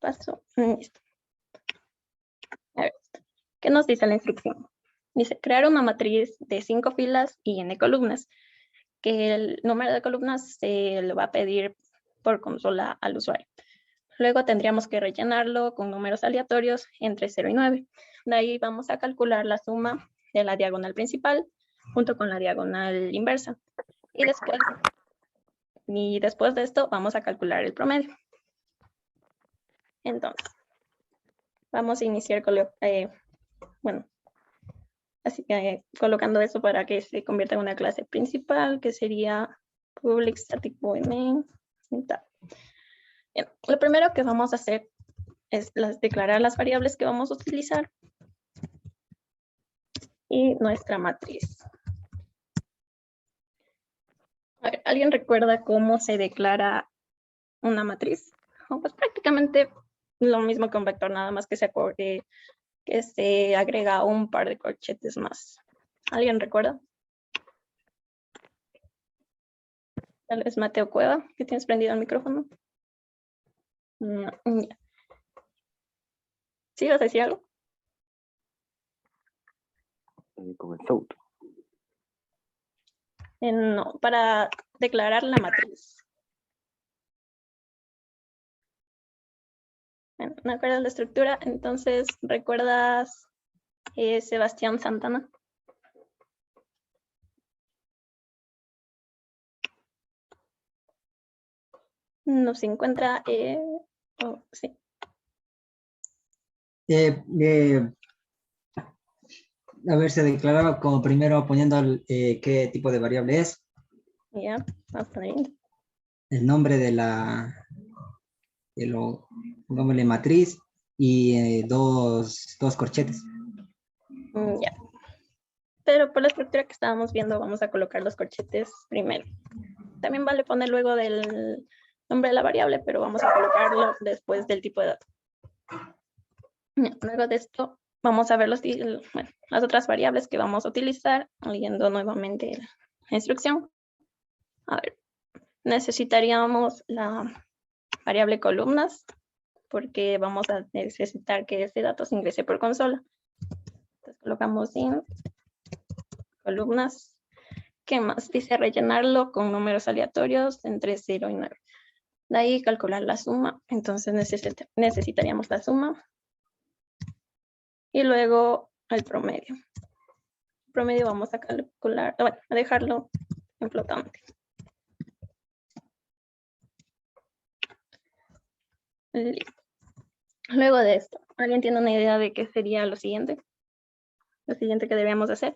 Paso. Listo. A ver, ¿qué nos dice la instrucción? Dice, crear una matriz de 5 filas y n columnas, que el número de columnas se le va a pedir por consola al usuario. Luego tendríamos que rellenarlo con números aleatorios entre 0 y 9. De ahí vamos a calcular la suma de la diagonal principal junto con la diagonal inversa. Y después de esto vamos a calcular el promedio. Entonces, vamos a iniciar colocando eso para que se convierta en una clase principal, que sería public static void main. Bien, lo primero que vamos a hacer es declarar las variables que vamos a utilizar y nuestra matriz. A ver, ¿alguien recuerda cómo se declara una matriz? Pues prácticamente lo mismo que un vector, nada más que se agrega un par de corchetes más. ¿Alguien recuerda? Tal vez Mateo Cueva, que tienes prendido el micrófono. No, ya. ¿Sí vas a decir algo? Con el south. No, para declarar la matriz. Bueno, ¿no acuerdas la estructura? Entonces, ¿recuerdas Sebastián Santana? No se encuentra. Sí. A ver, se declaraba como primero poniendo qué tipo de variable es. Ya, vamos a ver. El nombre pongámosle matriz y dos corchetes. Ya. Pero por la estructura que estábamos viendo, vamos a colocar los corchetes primero. También vale poner luego del nombre de la variable, pero vamos a colocarlo después del tipo de dato. Luego de esto, vamos a ver las otras variables que vamos a utilizar, leyendo nuevamente la instrucción. A ver, necesitaríamos la variable columnas, porque vamos a necesitar que ese dato se ingrese por consola. Entonces colocamos in columnas. ¿Qué más? Dice rellenarlo con números aleatorios entre 0 y 9. De ahí calcular la suma. Entonces necesitaríamos la suma. Y luego el promedio. El promedio vamos a calcular, bueno, a dejarlo en flotante. Listo. Luego de esto, ¿alguien tiene una idea de qué sería lo siguiente? Lo siguiente que deberíamos hacer.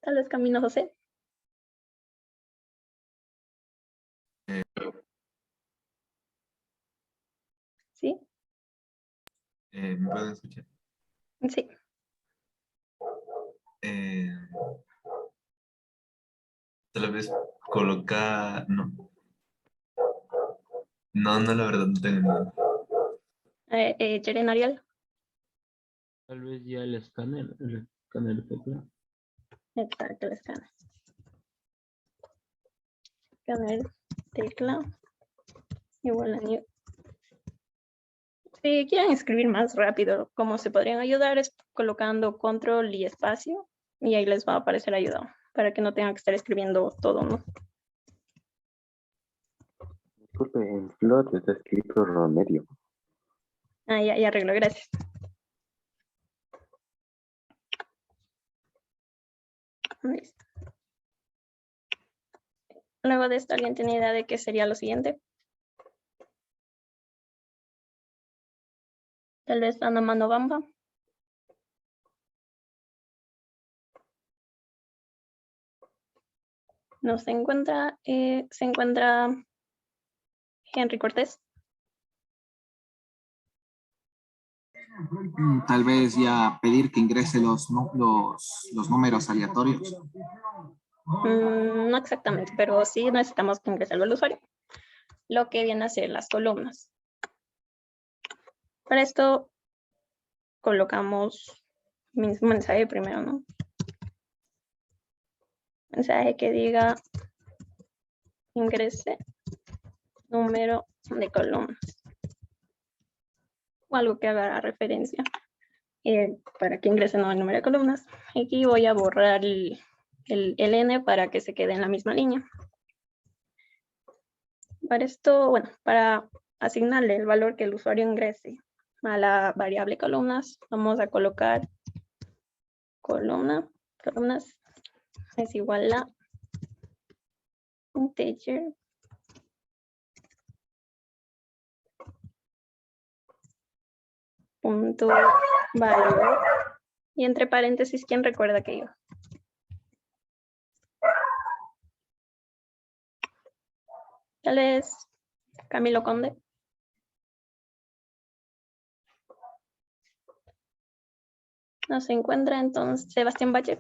Tal vez Camino José. ¿Sí? ¿Me pueden escuchar? Sí. Tal vez colocar... No, la verdad no tengo ni Jeren Ariel. Tal vez ya el escáner de tecla. Exacto, el escáner. Escáner, tecla. Igual a new. Si quieren escribir más rápido, cómo se podrían ayudar es colocando control y espacio y ahí les va a aparecer ayuda para que no tengan que estar escribiendo todo, ¿no? Disculpe, en Flood está escrito Romerio. Ah, ya arreglo, gracias. Listo. Luego de esto, ¿alguien tiene idea de qué sería lo siguiente? Tal vez Ana Mano Bamba. No se encuentra, se encuentra Henry Cortés. Tal vez ya pedir que ingrese los números aleatorios. No exactamente, pero sí necesitamos que ingrese el usuario. Lo que viene a ser las columnas. Para esto colocamos un mensaje primero, ¿no? Mensaje que diga ingrese número de columnas. O algo que haga referencia para que ingrese el número de columnas. Aquí voy a borrar el n para que se quede en la misma línea. Para esto, bueno, para asignarle el valor que el usuario ingrese a la variable columnas, vamos a colocar columnas es igual a integer punto valor y entre paréntesis, ¿quién recuerda que yo? Tal vez Camilo Conde. No se encuentra, entonces Sebastián Valle.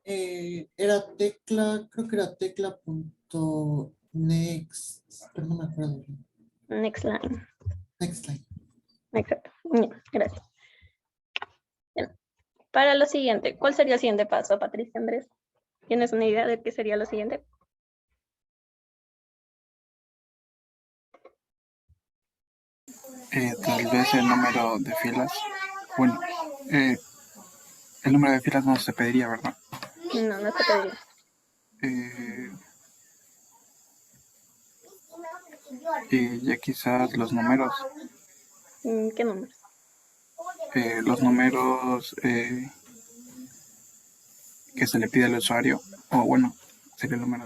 Era tecla, creo que era tecla.next, pero no me acuerdo bien. Next line. Next line. Exacto. Bien, gracias. Bien. Para lo siguiente, ¿cuál sería el siguiente paso, Patricia Andrés? ¿Tienes una idea de qué sería lo siguiente? Tal vez el número de filas. Bueno, el número de filas no se pediría, ¿verdad? No, no se pediría. Y ya quizás los números. ¿Qué números? Los números que se le pide al usuario. O bueno, sería el número.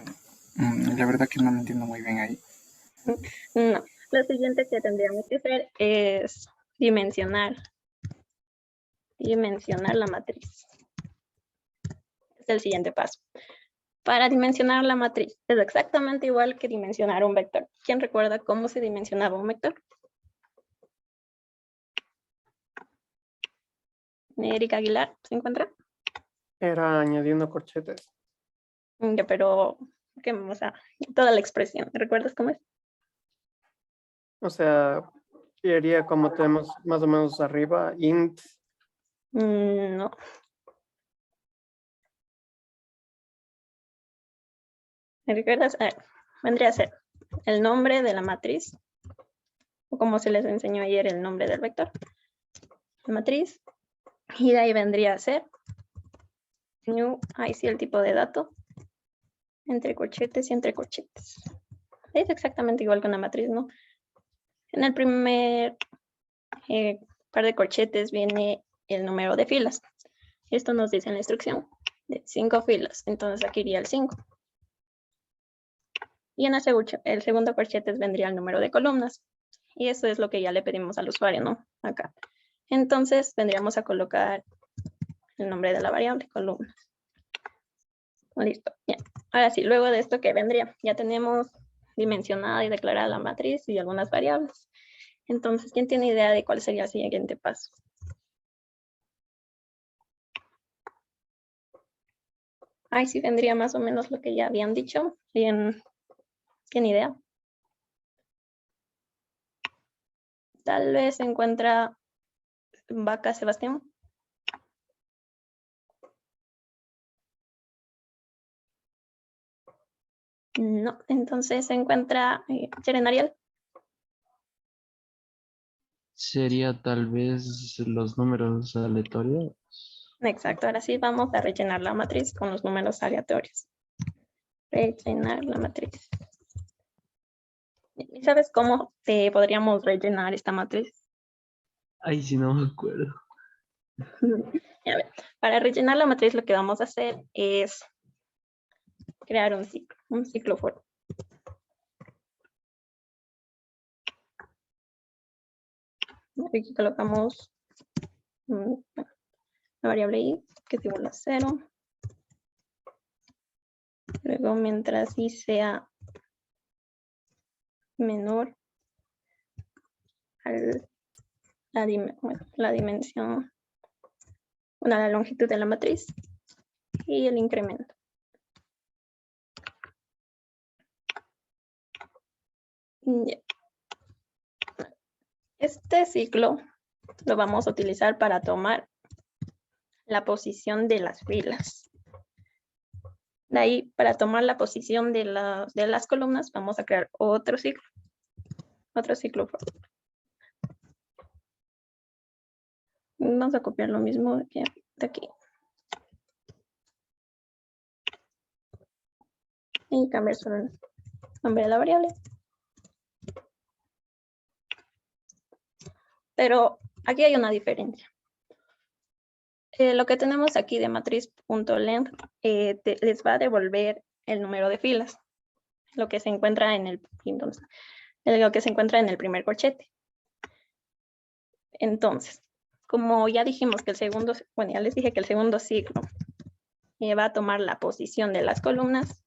La verdad que no lo entiendo muy bien ahí. No, lo siguiente que tendríamos que hacer es dimensionar la matriz. Es el siguiente paso. Para dimensionar la matriz es exactamente igual que dimensionar un vector. ¿Quién recuerda cómo se dimensionaba un vector? Erika Aguilar, ¿se encuentra? Era añadiendo corchetes. Ya, pero, o sea, toda la expresión, ¿recuerdas cómo es? O sea, sería como tenemos más o menos arriba, int. No. ¿Me recuerdas? A ver, vendría a ser el nombre de la matriz, o como se les enseñó ayer, el nombre del vector. La matriz, y de ahí vendría a ser new, ahí sí el tipo de dato, entre corchetes y entre corchetes. Es exactamente igual que una matriz, ¿no? En el primer par de corchetes viene el número de filas. Esto nos dice en la instrucción de 5 filas, entonces aquí iría el 5. Y en el segundo corchetes vendría el número de columnas. Y eso es lo que ya le pedimos al usuario, ¿no? Acá. Entonces tendríamos a colocar el nombre de la variable, columnas. Listo. Bien. Ahora sí, luego de esto, ¿qué vendría? Ya tenemos dimensionada y declarada la matriz y algunas variables. Entonces, ¿quién tiene idea de cuál sería el siguiente paso? Ahí sí vendría más o menos lo que ya habían dicho. Bien. ¿Tiene idea? Tal vez se encuentra Vaca Sebastián. No, entonces se encuentra Jeren Ariel. Sería tal vez los números aleatorios. Exacto, ahora sí vamos a rellenar la matriz con los números aleatorios. Rellenar la matriz. ¿Y sabes cómo podríamos rellenar esta matriz? Ay, si no me acuerdo. A ver, para rellenar la matriz lo que vamos a hacer es crear un ciclo for. Aquí colocamos la variable i, que es igual a 0. Luego, mientras i sea menor a la dimensión, la longitud de la matriz y el incremento. Ya. Este ciclo lo vamos a utilizar para tomar la posición de las filas. De ahí, para tomar la posición de las columnas, vamos a crear otro ciclo. Otro ciclo for. Vamos a copiar lo mismo de aquí. Y cambiar solo el nombre de la variable. Pero aquí hay una diferencia. Lo que tenemos aquí de matriz.length les va a devolver el número de filas, lo que se encuentra en el primer corchete. Entonces, como ya dijimos que ya les dije que el segundo ciclo va a tomar la posición de las columnas.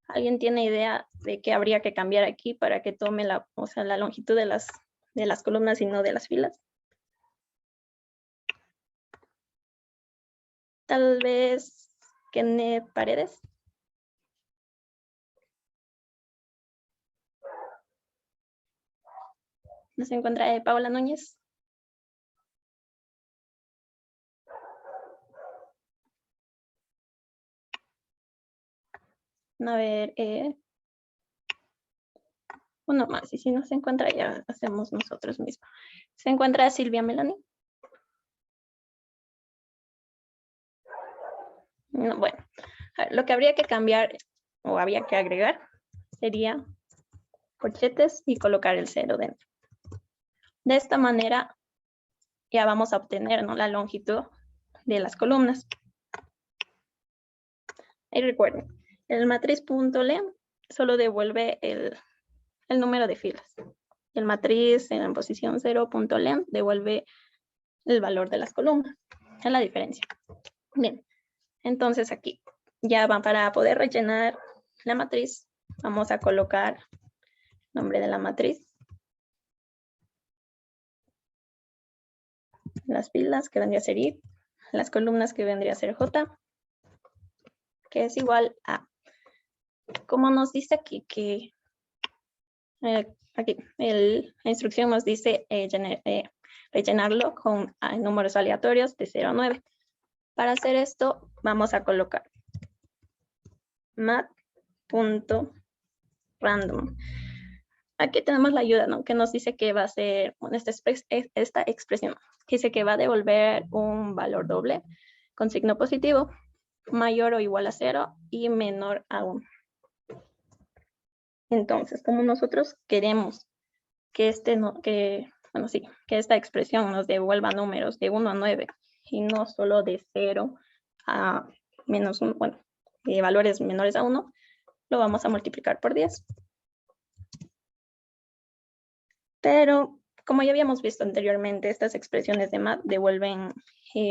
¿Alguien tiene idea de qué habría que cambiar aquí para que tome la longitud de las columnas y no de las filas? Tal vez Kenneth Paredes. ¿No se encuentra Paola Núñez? A ver, uno más, y si no se encuentra ya hacemos nosotros mismos. ¿Se encuentra Silvia Melanie? No, bueno, a ver, lo que habría que cambiar o había que agregar sería corchetes y colocar el 0 dentro. De esta manera ya vamos a obtener, ¿no?, la longitud de las columnas. Y recuerden, el matriz.length solo devuelve el número de filas. El matriz en posición 0.length devuelve el valor de las columnas. Esa es la diferencia. Bien, entonces aquí ya van para poder rellenar la matriz. Vamos a colocar el nombre de la matriz. Las filas que vendría a ser I. Las columnas que vendría a ser J. Que es igual a, como nos dice aquí, que aquí la instrucción nos dice rellenarlo con números aleatorios de 0 a 9. Para hacer esto vamos a colocar mat.random. Aquí tenemos la ayuda, ¿no?, que nos dice que va a ser esta expresión. Dice que va a devolver un valor doble con signo positivo, mayor o igual a 0 y menor a 1. Entonces, como nosotros queremos que esta expresión nos devuelva números de 1 a 9 y no solo de 0 a menos 1, valores menores a 1, lo vamos a multiplicar por 10. Pero, como ya habíamos visto anteriormente, estas expresiones de mat devuelven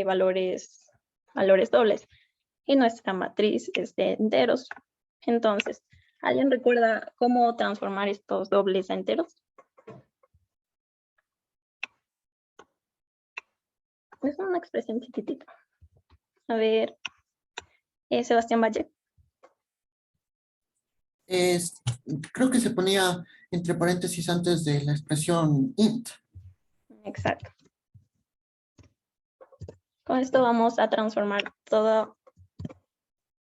valores dobles. Y nuestra matriz es de enteros. Entonces, ¿alguien recuerda cómo transformar estos dobles a enteros? Es una expresión chiquitita. A ver, Sebastián Valle. Creo que se ponía entre paréntesis antes de la expresión int. Exacto. Con esto vamos a transformar todo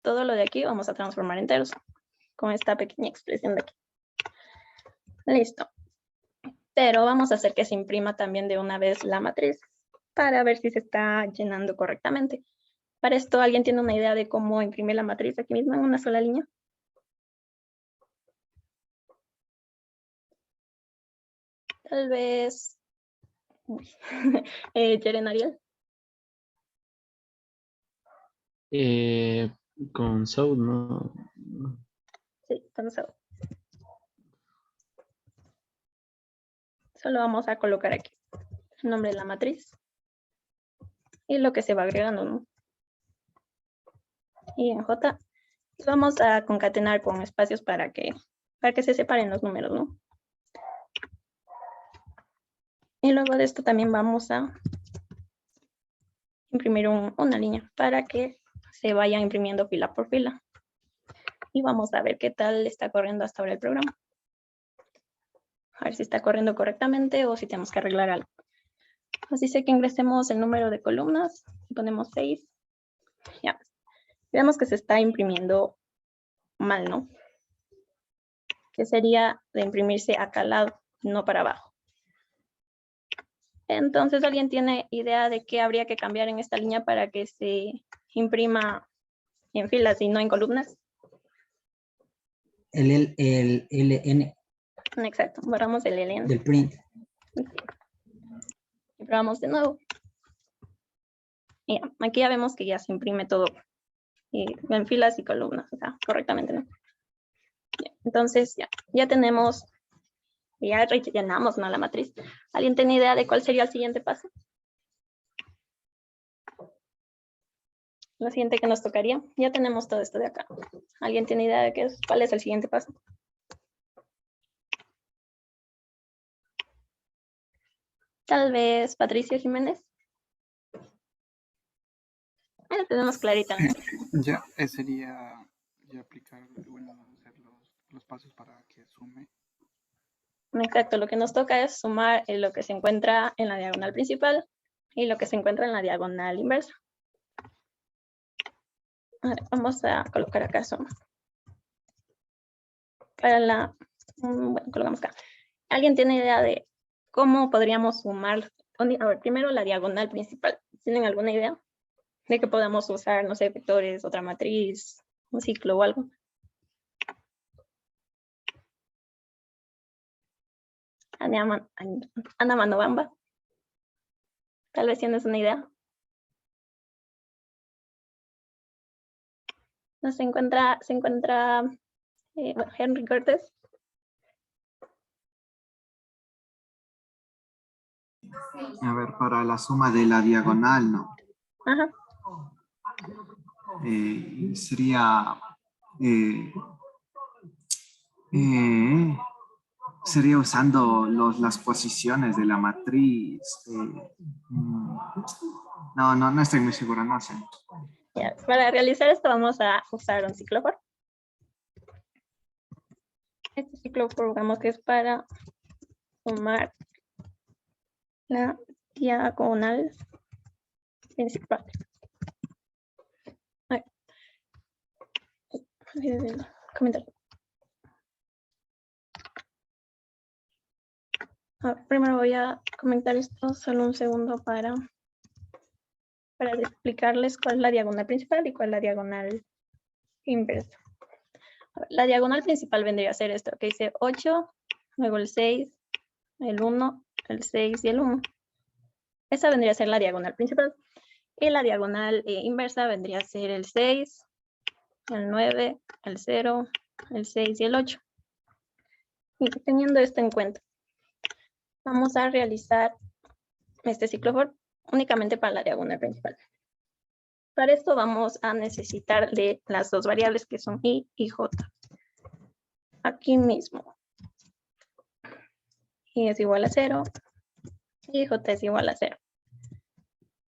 lo de aquí, vamos a transformar enteros con esta pequeña expresión de aquí. Listo. Pero vamos a hacer que se imprima también de una vez la matriz para ver si se está llenando correctamente. Para esto, ¿alguien tiene una idea de cómo imprimir la matriz aquí mismo en una sola línea? Tal vez Jeren Ariel. Con South, ¿no? Sí, con eso. Solo vamos a colocar aquí el nombre de la matriz y lo que se va agregando, ¿no? Y en J vamos a concatenar con espacios para que se separen los números, ¿no? Y luego de esto también vamos a imprimir una línea para que se vaya imprimiendo fila por fila. Y vamos a ver qué tal está corriendo hasta ahora el programa. A ver si está corriendo correctamente o si tenemos que arreglar algo. Nos dice que ingresemos el número de columnas. Ponemos 6. Ya. Veamos que se está imprimiendo mal, ¿no? Que sería de imprimirse acá al lado, no para abajo. Entonces, ¿alguien tiene idea de qué habría que cambiar en esta línea para que se imprima en filas y no en columnas? El LN Exacto, borramos el LN del print. y probamos de nuevo. Y ya, aquí ya vemos que ya se imprime todo en filas y columnas, o sea, correctamente, ¿no? Ya, entonces, ya tenemos, ya rellenamos, ¿no?, la matriz. ¿Alguien tiene idea de cuál sería el siguiente paso? Lo siguiente que nos tocaría, ya tenemos todo esto de acá. ¿Alguien tiene idea de cuál es el siguiente paso? Tal vez Patricia Jiménez. Ahí lo tenemos clarita, ¿no? Ya, sería ya aplicar, bueno, hacer los pasos para que sume. Exacto, lo que nos toca es sumar lo que se encuentra en la diagonal principal y lo que se encuentra en la diagonal inversa. Ahora, vamos a colocar acá suma. Para la, bueno, colocamos acá. ¿Alguien tiene idea de cómo podríamos sumar? A ver, primero la diagonal principal. ¿Tienen alguna idea de que podamos usar, no sé, vectores, otra matriz, un ciclo o algo? Ana Manobamba. Tal vez tienes una idea. No se encuentra bueno, Henry Cortés. A ver, para la suma de la diagonal, ¿no? Ajá. Sería... sería usando las posiciones de la matriz. No estoy muy seguro, no sé. Ya, para realizar esto vamos a usar un ciclo for. Este ciclo for, digamos que es para sumar la diagonal principal. A ver. Comentario. A ver, primero voy a comentar esto solo un segundo para explicarles cuál es la diagonal principal y cuál es la diagonal inversa. La diagonal principal vendría a ser esto, que dice 8, luego el 6, el 1, el 6 y el 1. Esa vendría a ser la diagonal principal. Y la diagonal inversa vendría a ser el 6, el 9, el 0, el 6 y el 8. Y teniendo esto en cuenta, vamos a realizar este ciclo for únicamente para la diagonal principal. Para esto vamos a necesitar de las dos variables que son i y j. Aquí mismo. I es igual a 0 y j es igual a 0.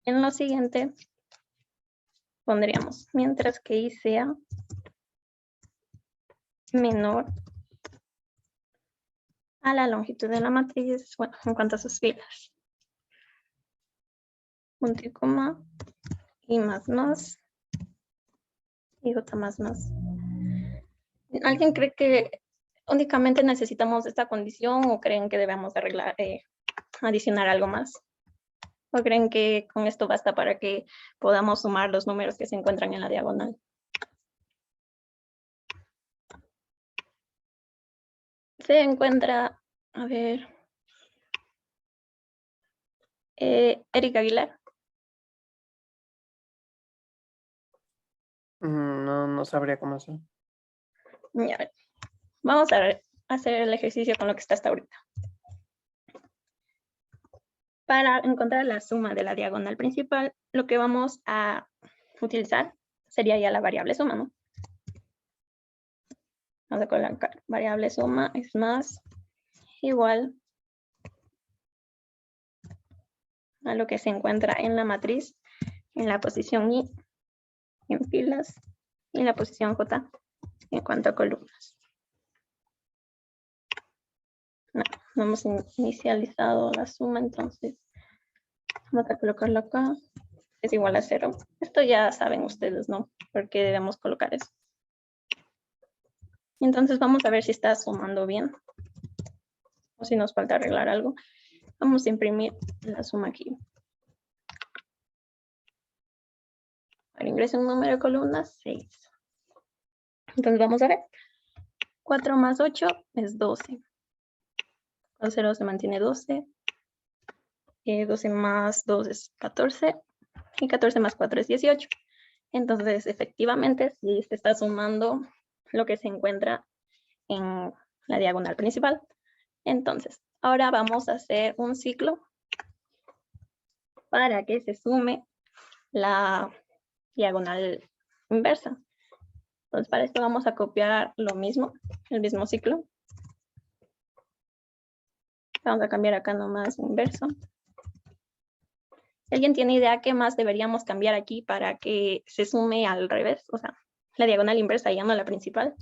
En lo siguiente pondríamos, mientras que i sea menor a la longitud de la matriz, bueno, en cuanto a sus filas. Punto y coma, i más y j más. ¿Alguien cree que únicamente necesitamos esta condición o creen que debemos arreglar, adicionar algo más? ¿O creen que con esto basta para que podamos sumar los números que se encuentran en la diagonal? Se encuentra, a ver, Erika Aguilar. No sabría cómo hacer. Ya, vamos a hacer el ejercicio con lo que está hasta ahorita. Para encontrar la suma de la diagonal principal, lo que vamos a utilizar sería ya la variable suma, ¿no? Vamos a colocar variable suma es más igual a lo que se encuentra en la matriz, en la posición i, en filas, y en la posición j, en cuanto a columnas. No hemos inicializado la suma, entonces vamos a colocarlo acá. Es igual a 0. Esto ya saben ustedes, ¿no? ¿Por qué debemos colocar eso? Entonces vamos a ver si está sumando bien o si nos falta arreglar algo. Vamos a imprimir la suma aquí. Ahora ingreso un número de columnas, 6. Entonces vamos a ver. 4 más 8 es 12. Con 0 se mantiene 12. 12 más 2 es 14. Y 14 más 4 es 18. Entonces, efectivamente, sí se está sumando lo que se encuentra en la diagonal principal. Entonces, ahora vamos a hacer un ciclo para que se sume la diagonal inversa. Entonces, para esto vamos a copiar lo mismo, el mismo ciclo. Vamos a cambiar acá nomás inverso. ¿Alguien tiene idea qué más deberíamos cambiar aquí para que se sume al revés? O sea, la diagonal inversa y ya no la principal.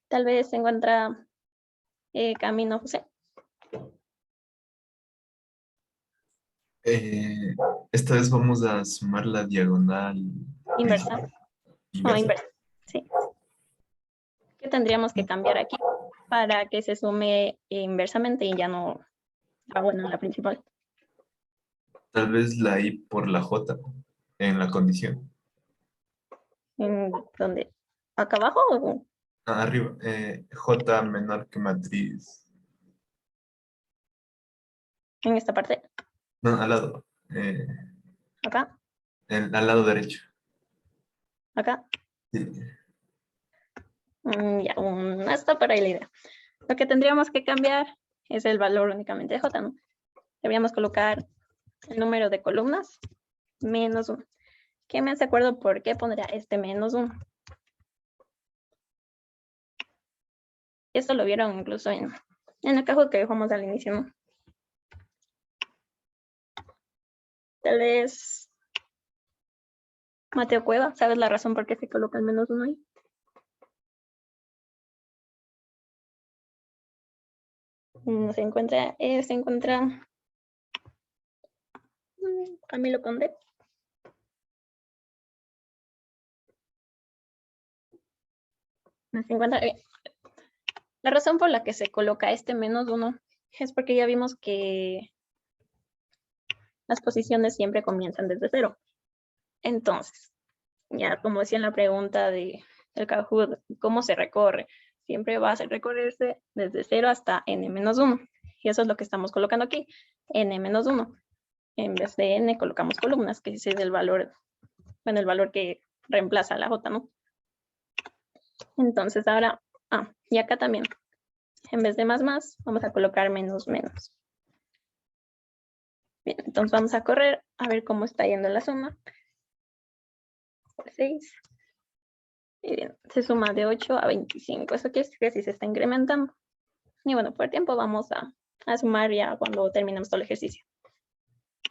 Tal vez se encuentra camino, José. Esta vez vamos a sumar la diagonal Inversa. No, inversa. Sí. ¿Qué tendríamos que cambiar aquí para que se sume inversamente y ya no en la principal? Tal vez la I por la J en la condición. ¿En dónde? ¿Acá abajo o Arriba, J menor que matriz. en esta parte? No, al lado. ¿Acá? Al lado derecho. ¿Acá? Sí. Ya, no está por ahí la idea. Lo que tendríamos que cambiar es el valor únicamente de J, ¿no? Deberíamos colocar el número de columnas menos 1. ¿Qué me hace acuerdo por qué pondría este menos 1? Esto lo vieron incluso en el Kahoot que dejamos al inicio, ¿no? Tal vez Mateo Cueva, ¿sabes la razón por qué se coloca el menos 1 ahí? Se encuentra Camilo Conde. No se encuentra. La razón por la que se coloca este menos 1 es porque ya vimos que las posiciones siempre comienzan desde 0. Entonces, ya como decía en la pregunta del Kahoot, ¿cómo se recorre? Siempre va a recorrerse desde 0 hasta n-1. Y eso es lo que estamos colocando aquí, n-1. En vez de n colocamos columnas, que ese es el valor, bueno, el valor que reemplaza la j, ¿no? Entonces ahora, y acá también, en vez de más, vamos a colocar menos, menos. Bien, entonces vamos a correr a ver cómo está yendo la suma. 6. Y bien, se suma de 8 a 25. Eso quiere decir que sí se está incrementando. Y bueno, por tiempo vamos a sumar ya cuando terminemos todo el ejercicio.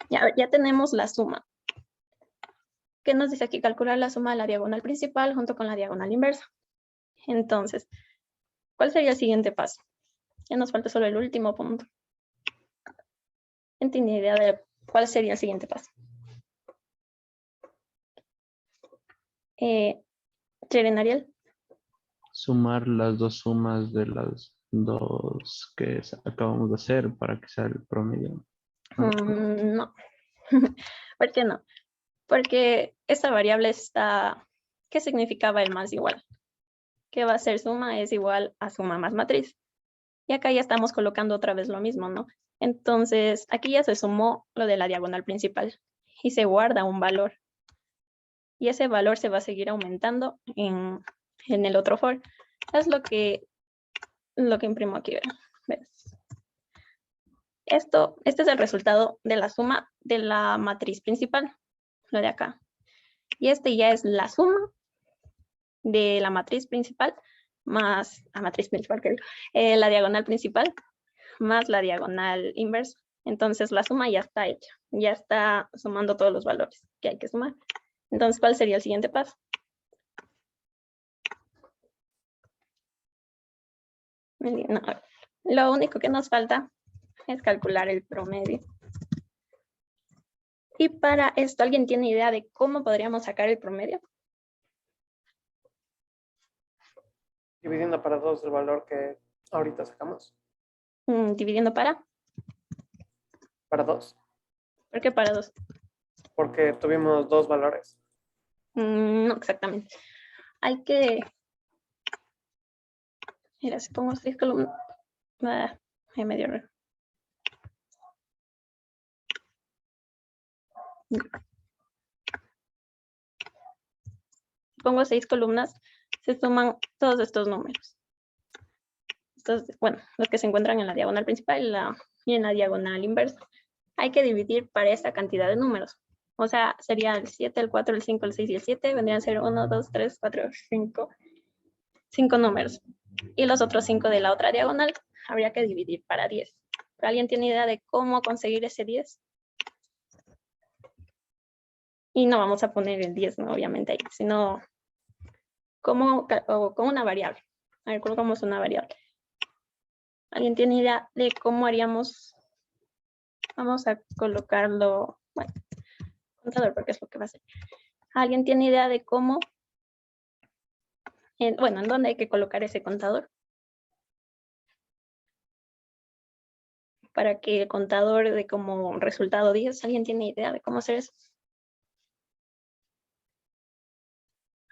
Ya tenemos la suma. ¿Qué nos dice aquí? Calcular la suma de la diagonal principal junto con la diagonal inversa. Entonces, ¿cuál sería el siguiente paso? Ya nos falta solo el último punto. ¿Quién tiene idea de cuál sería el siguiente paso? Jeren, Ariel. Sumar las dos sumas de las dos que acabamos de hacer para que sea el promedio. No. ¿Por qué no? Porque esta variable está, ¿qué significaba el más igual? Que va a ser suma es igual a suma más matriz. Y acá ya estamos colocando otra vez lo mismo, ¿no? Entonces, aquí ya se sumó lo de la diagonal principal y se guarda un valor. Y ese valor se va a seguir aumentando en el otro for. Es lo que imprimo aquí, ¿ves? Este es el resultado de la suma de la matriz principal, lo de acá. Y este ya es la suma de la matriz principal más la diagonal principal más la diagonal inversa. Entonces la suma ya está hecha, ya está sumando todos los valores que hay que sumar. Entonces, ¿cuál sería el siguiente paso? No, lo único que nos falta es calcular el promedio. Y para esto, ¿alguien tiene idea de cómo podríamos sacar el promedio? Dividiendo para 2 el valor que ahorita sacamos. Dividiendo para. Para 2. ¿Por qué para 2? Porque tuvimos 2 valores. No exactamente. Hay que... Mira, si pongo 6 columnas... hay medio error. Pongo 6 columnas, se suman todos estos números. Bueno, los que se encuentran en la diagonal principal y en la diagonal inversa. Hay que dividir para esta cantidad de números. O sea, sería el 7, el 4, el 5, el 6 y el 7. Vendrían a ser 1, 2, 3, 4, 5. 5 números. Y los otros 5 de la otra diagonal habría que dividir para 10. ¿Alguien tiene idea de cómo conseguir ese 10? Y no vamos a poner el 10, ¿no? Obviamente ahí, sino con una variable. A ver, colocamos una variable. ¿Alguien tiene idea de cómo haríamos? Vamos a colocarlo, bueno, contador, porque es lo que va a hacer. ¿Alguien tiene idea de cómo? ¿en dónde hay que colocar ese contador? Para que el contador dé como resultado 10. ¿Alguien tiene idea de cómo hacer eso?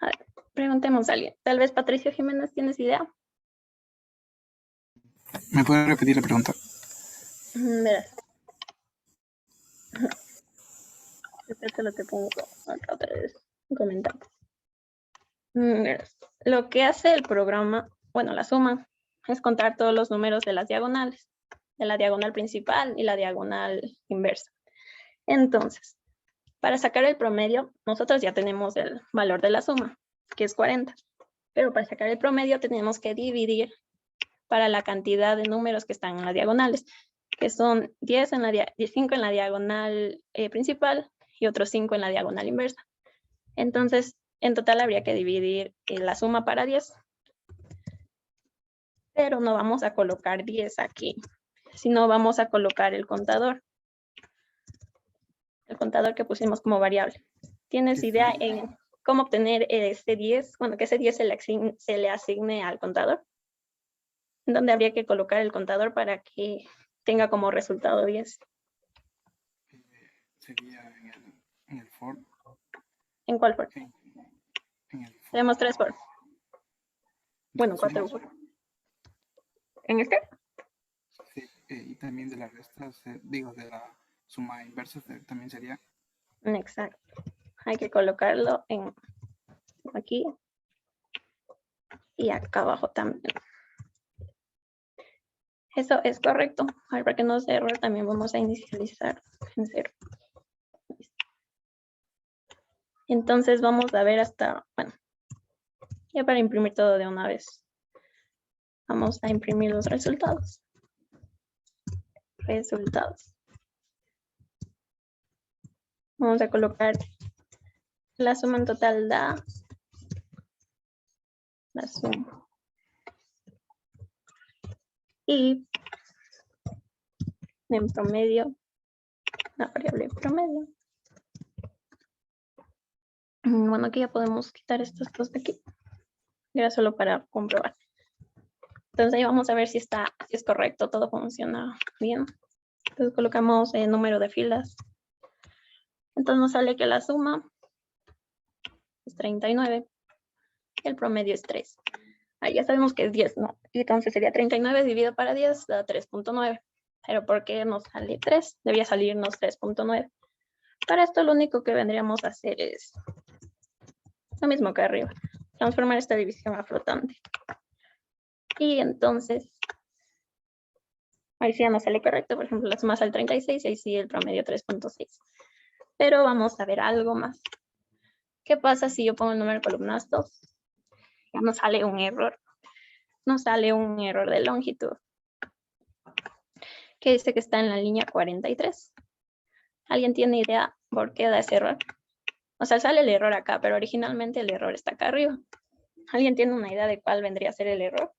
A ver, preguntemos a alguien. Tal vez Patricio Jiménez, ¿tienes idea? ¿Me puede repetir la pregunta? Verás. Te pongo acá otra vez un comentario. Verás. Lo que hace el programa, la suma, es contar todos los números de las diagonales, de la diagonal principal y la diagonal inversa. Entonces, para sacar el promedio, nosotros ya tenemos el valor de la suma, que es 40. Pero para sacar el promedio tenemos que dividir para la cantidad de números que están en las diagonales, que son 5 en la diagonal principal y otros 5 en la diagonal inversa. Entonces, en total habría que dividir la suma para 10. Pero no vamos a colocar 10 aquí, sino vamos a colocar el contador. El contador que pusimos como variable. ¿Tienes idea en cómo obtener ese 10? Bueno, que ese 10 se le asigne al contador. ¿Dónde habría que colocar el contador para que tenga como resultado 10? Sería en el for. ¿En cuál for? En el for. Tenemos 3 for. Bueno, 4 for. ¿En este? Sí, y también de las restas, de la suma inversa también sería. Exacto. Hay que colocarlo aquí y acá abajo también. Eso es correcto. A ver, para que no sea error, también vamos a inicializar en 0. Entonces vamos a ver ya para imprimir todo de una vez. Vamos a imprimir los resultados. Vamos a colocar la suma en total da la suma. Y en promedio, la variable promedio. Bueno, aquí ya podemos quitar estos dos de aquí. Era solo para comprobar. Entonces ahí vamos a ver si es correcto, todo funciona bien. Entonces colocamos el número de filas. Entonces nos sale que la suma es 39. El promedio es 3. Ahí ya sabemos que es 10, ¿no? Y entonces sería 39 dividido para 10, da 3.9. Pero ¿por qué nos sale 3? Debía salirnos 3.9. Para esto lo único que vendríamos a hacer es lo mismo que arriba. Transformar esta división a flotante. Y entonces, ahí sí ya nos sale correcto. Por ejemplo, la suma sale 36 y ahí sí el promedio 3.6. Pero vamos a ver algo más. ¿Qué pasa si yo pongo el número de columnas 2? Ya nos sale un error. Nos sale un error de longitud. Que dice que está en la línea 43. ¿Alguien tiene idea por qué da ese error? O sea, sale el error acá, pero originalmente el error está acá arriba. ¿Alguien tiene una idea de cuál vendría a ser el error?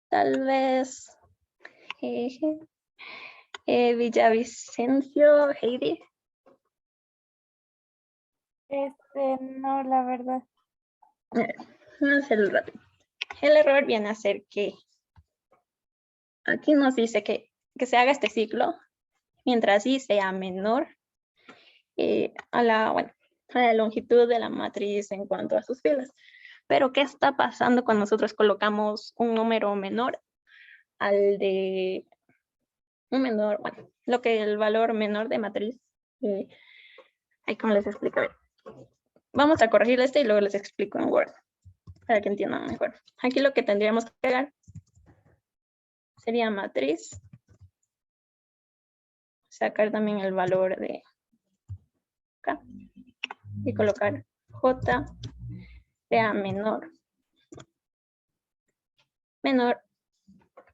Tal vez Villavicencio, Heidi. No, la verdad. Vamos a hacerlo rápido. El error viene a ser que aquí nos dice que se haga este ciclo mientras y sea menor a la longitud de la matriz en cuanto a sus filas. Pero ¿qué está pasando cuando nosotros colocamos un número menor al de un menor, bueno, lo que el valor menor de matriz? Ahí como les explico. A ver. Vamos a corregir este y luego les explico en Word para que entiendan mejor. Aquí lo que tendríamos que hacer sería matriz, sacar también el valor de acá y colocar J sea menor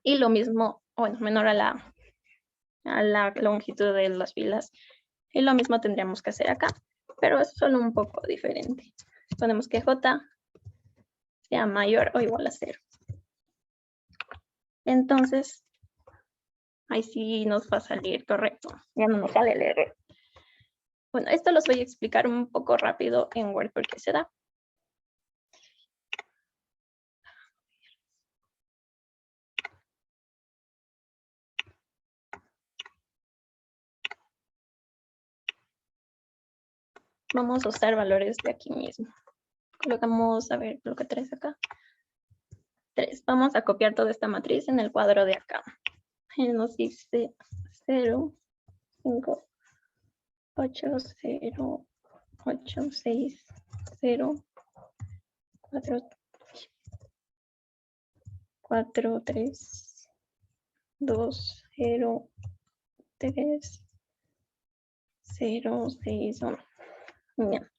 y lo mismo, bueno, menor a la longitud de las filas, y lo mismo tendríamos que hacer acá, pero es solo un poco diferente. Ponemos que J sea mayor o igual a 0. Entonces, ahí sí nos va a salir correcto, ya no nos sale el error. Bueno, esto los voy a explicar un poco rápido en Word porque se da. Vamos a usar valores de aquí mismo. Colocamos, a ver, coloca 3 acá. 3. Vamos a copiar toda esta matriz en el cuadro de acá. Y nos dice 0, 5, 8, 0, 8, 6, 0, 4, 4, 3, 2, 0, 3, 0, 6, 1. Bien.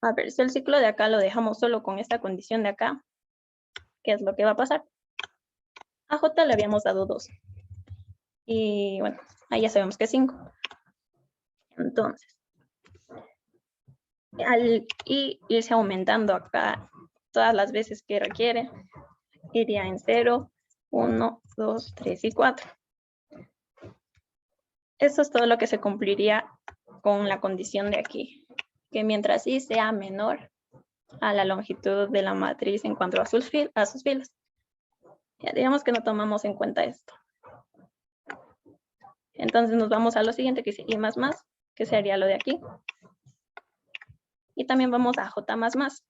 A ver, si el ciclo de acá lo dejamos solo con esta condición de acá, ¿qué es lo que va a pasar? A J le habíamos dado 2. Y bueno, ahí ya sabemos que es 5. Entonces, al irse aumentando acá todas las veces que requiere, iría en 0, 1, 2, 3 y 4. Eso es todo lo que se cumpliría con la condición de aquí, que mientras y sea menor a la longitud de la matriz en cuanto a sus filas. Ya digamos que no tomamos en cuenta esto. Entonces nos vamos a lo siguiente, que es I más más, que sería lo de aquí. Y también vamos a J más más.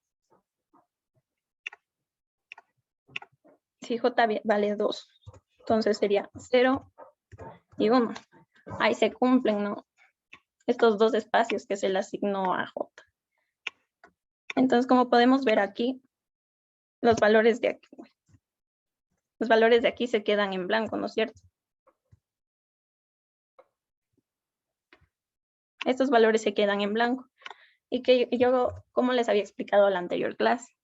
Si J vale 2, entonces sería 0 y 1. Ahí se cumplen, ¿no?, estos dos espacios que se le asignó a J. Entonces, como podemos ver aquí, los valores de aquí se quedan en blanco, ¿no es cierto? Estos valores se quedan en blanco. Y que yo, como les había explicado en la anterior clase,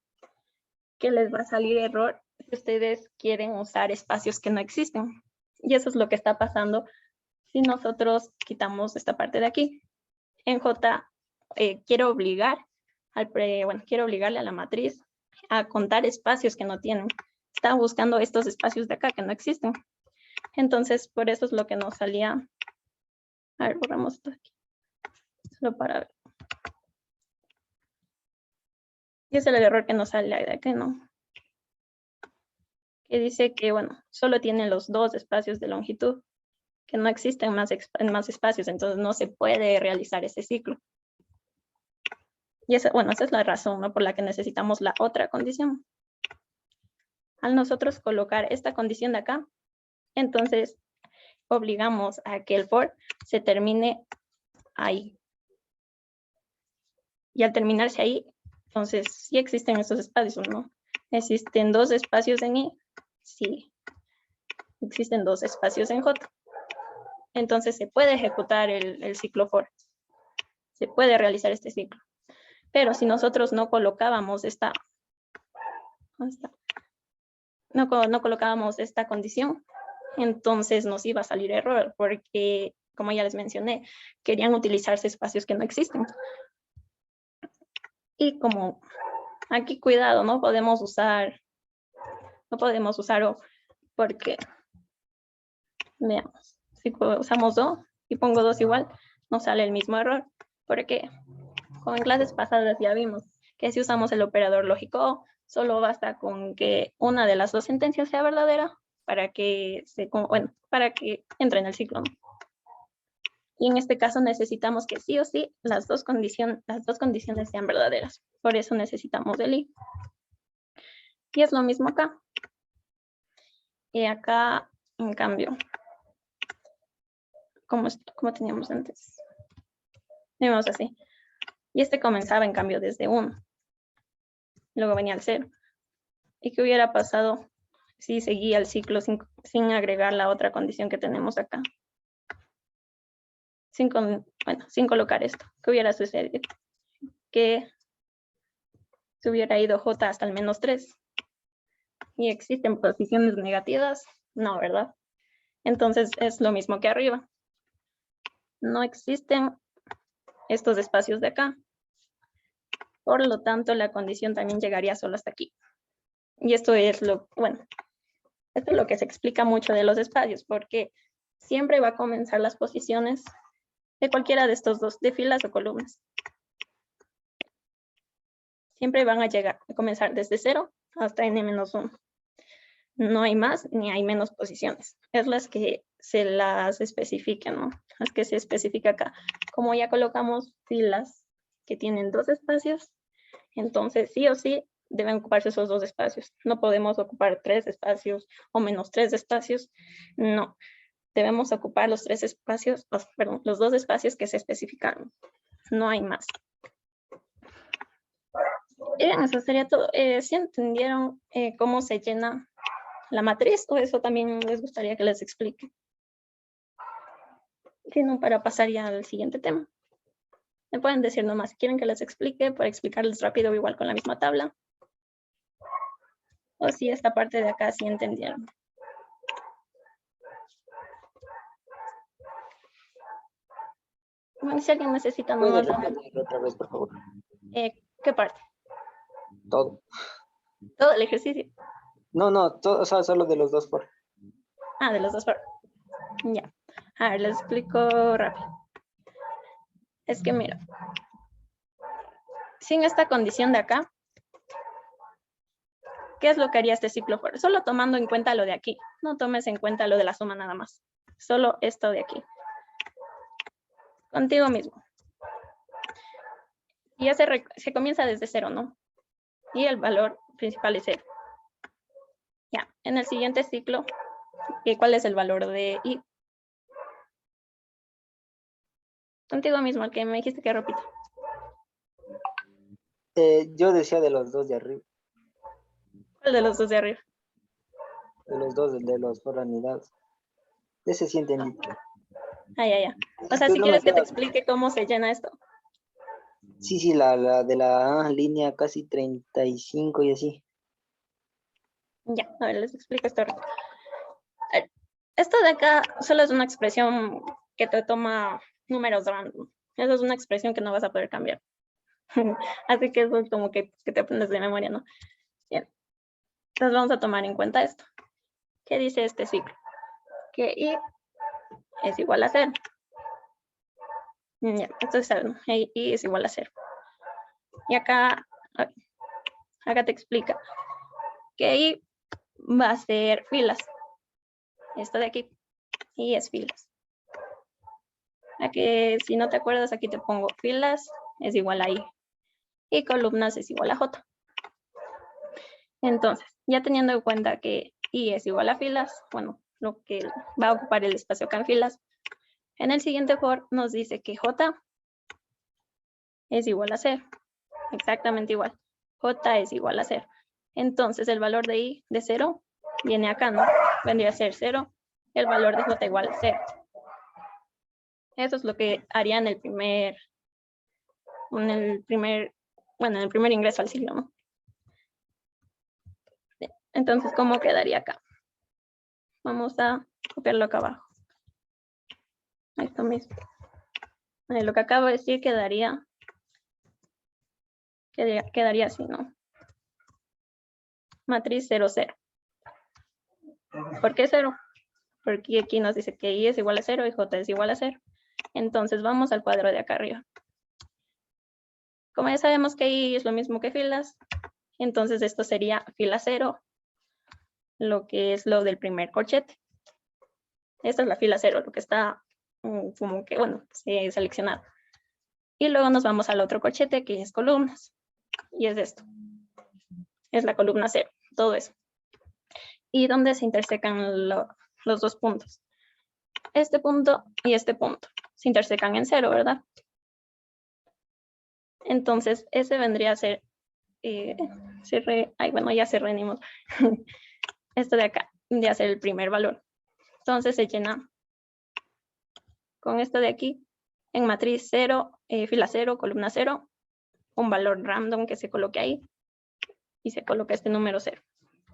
que les va a salir error si ustedes quieren usar espacios que no existen. Y eso es lo que está pasando si nosotros quitamos esta parte de aquí. En J quiero obligarle a la matriz a contar espacios que no tienen. Está buscando estos espacios de acá que no existen. Entonces, por eso es lo que nos salía. A ver, borramos esto aquí. Solo para ver. Y ese es el error que nos sale de aquí, ¿no? Que dice que, bueno, solo tiene los 2 espacios de longitud, que no existen más espacios, entonces no se puede realizar ese ciclo. Y esa es la razón, ¿no?, por la que necesitamos la otra condición. Al nosotros colocar esta condición de acá, entonces obligamos a que el for se termine ahí. Y al terminarse ahí, entonces sí existen esos espacios, ¿no? ¿Existen 2 espacios en I? Sí. Existen 2 espacios en J. Entonces se puede ejecutar el ciclo for. Se puede realizar este ciclo. Pero si nosotros no colocábamos no colocábamos esta condición, entonces nos iba a salir error, porque, como ya les mencioné, querían utilizarse espacios que no existen. Y como aquí, cuidado, no podemos usar O, porque Veamos. Si usamos do y pongo 2 igual, nos sale el mismo error. ¿Por qué? Como en clases pasadas ya vimos que si usamos el operador lógico o, solo basta con que una de las dos sentencias sea verdadera para que para que entre en el ciclo, ¿no? Y en este caso necesitamos que sí o sí las dos condiciones sean verdaderas. Por eso necesitamos el y. Y es lo mismo acá. Y acá, en cambio, como teníamos antes. Teníamos así. Y este comenzaba en cambio desde 1. Luego venía el 0. ¿Y qué hubiera pasado si seguía el ciclo sin agregar la otra condición que tenemos acá? Sin colocar esto. ¿Qué hubiera sucedido? Que se hubiera ido j hasta el -3. ¿Y existen posiciones negativas? No, ¿verdad? Entonces es lo mismo que arriba. No existen estos espacios de acá. Por lo tanto, la condición también llegaría solo hasta aquí. Y esto es esto es lo que se explica mucho de los espacios, porque siempre va a comenzar las posiciones de cualquiera de estos dos, de filas o columnas. Siempre van a comenzar desde 0 hasta n-1. No hay más ni hay menos posiciones. Es las que se las especifican, ¿no? Las que se especifica acá. Como ya colocamos filas que tienen 2 espacios, entonces sí o sí deben ocuparse esos 2 espacios. No podemos ocupar 3 espacios o -3 espacios. No. Debemos ocupar los 3 espacios, los 2 espacios que se especificaron. No hay más. Y bien, eso sería todo. ¿Sí entendieron cómo se llena la matriz o eso también les gustaría que les explique? Si no, para pasar ya al siguiente tema. Me pueden decir nomás si quieren que les explique, para explicarles rápido igual con la misma tabla. O si esta parte de acá sí entendieron. Bueno, si alguien necesita ¿Puede nomás... repetirlo otra vez, por favor? ¿Qué parte? Todo. Todo el ejercicio. No, todo, o sea, solo de los dos por. Ah, de los dos partes. Ya. A ver, les explico rápido. Es que mira. Sin esta condición de acá, ¿qué es lo que haría este ciclo for? Solo tomando en cuenta lo de aquí. No tomes en cuenta lo de la suma nada más. Solo esto de aquí. Contigo mismo. Y ya se comienza desde 0, ¿no? Y el valor principal es 0. Ya, en el siguiente ciclo, ¿cuál es el valor de i? Contigo mismo, el que me dijiste que repita. Yo decía de los dos de arriba. ¿Cuál de los dos de arriba? De los dos, de los por unidades. Ese sí entendí. Ah, ya. O sea, si quieres que te explique cómo se llena esto. Sí, la de la línea casi 35 y así. Ya, a ver, les explico esto. Esto de acá solo es una expresión que te toma números random. Eso es una expresión que no vas a poder cambiar. Así que eso es como que te aprendes de memoria, ¿no? Bien. Entonces vamos a tomar en cuenta esto. ¿Qué dice este ciclo? Que i es igual a 0. Ya, esto es 0. I es igual a 0. Y acá te explica que i va a ser filas. Esto de aquí. Y es filas. Aquí, si no te acuerdas, aquí te pongo filas es igual a i. Y columnas es igual a j. Entonces, ya teniendo en cuenta que i es igual a filas, bueno, lo que va a ocupar el espacio acá en filas, en el siguiente for nos dice que j es igual a 0. Exactamente igual. J es igual a 0. Entonces, el valor de i de 0 viene acá, ¿no? Vendría a ser 0. El valor de j igual a 0. Eso es lo que haría en el primer ingreso al ciclo, ¿no? Entonces, ¿cómo quedaría acá? Vamos a copiarlo acá abajo. Esto mismo. Lo que acabo de decir quedaría así, ¿no? Matriz 0, 0. ¿Por qué 0? porque aquí nos dice que I es igual a 0 y J es igual a 0. Entonces vamos al cuadro de acá arriba. Como ya sabemos que I es lo mismo que filas, entonces esto sería fila 0, lo que es lo del primer corchete. Esta es la fila 0, lo que está como que, bueno, seleccionado. Y luego nos vamos al otro corchete, que es columnas. Y es esto. Es la columna 0, todo eso. Y donde se intersecan los dos puntos. Este punto y este punto se intersecan en 0, ¿verdad? Entonces, ese vendría a ser, bueno, ya se reunimos. Esto de acá, de hacer el primer valor. Entonces se llena con esto de aquí, en matriz 0, fila 0, columna 0, un valor random que se coloque ahí y se coloca este número 0.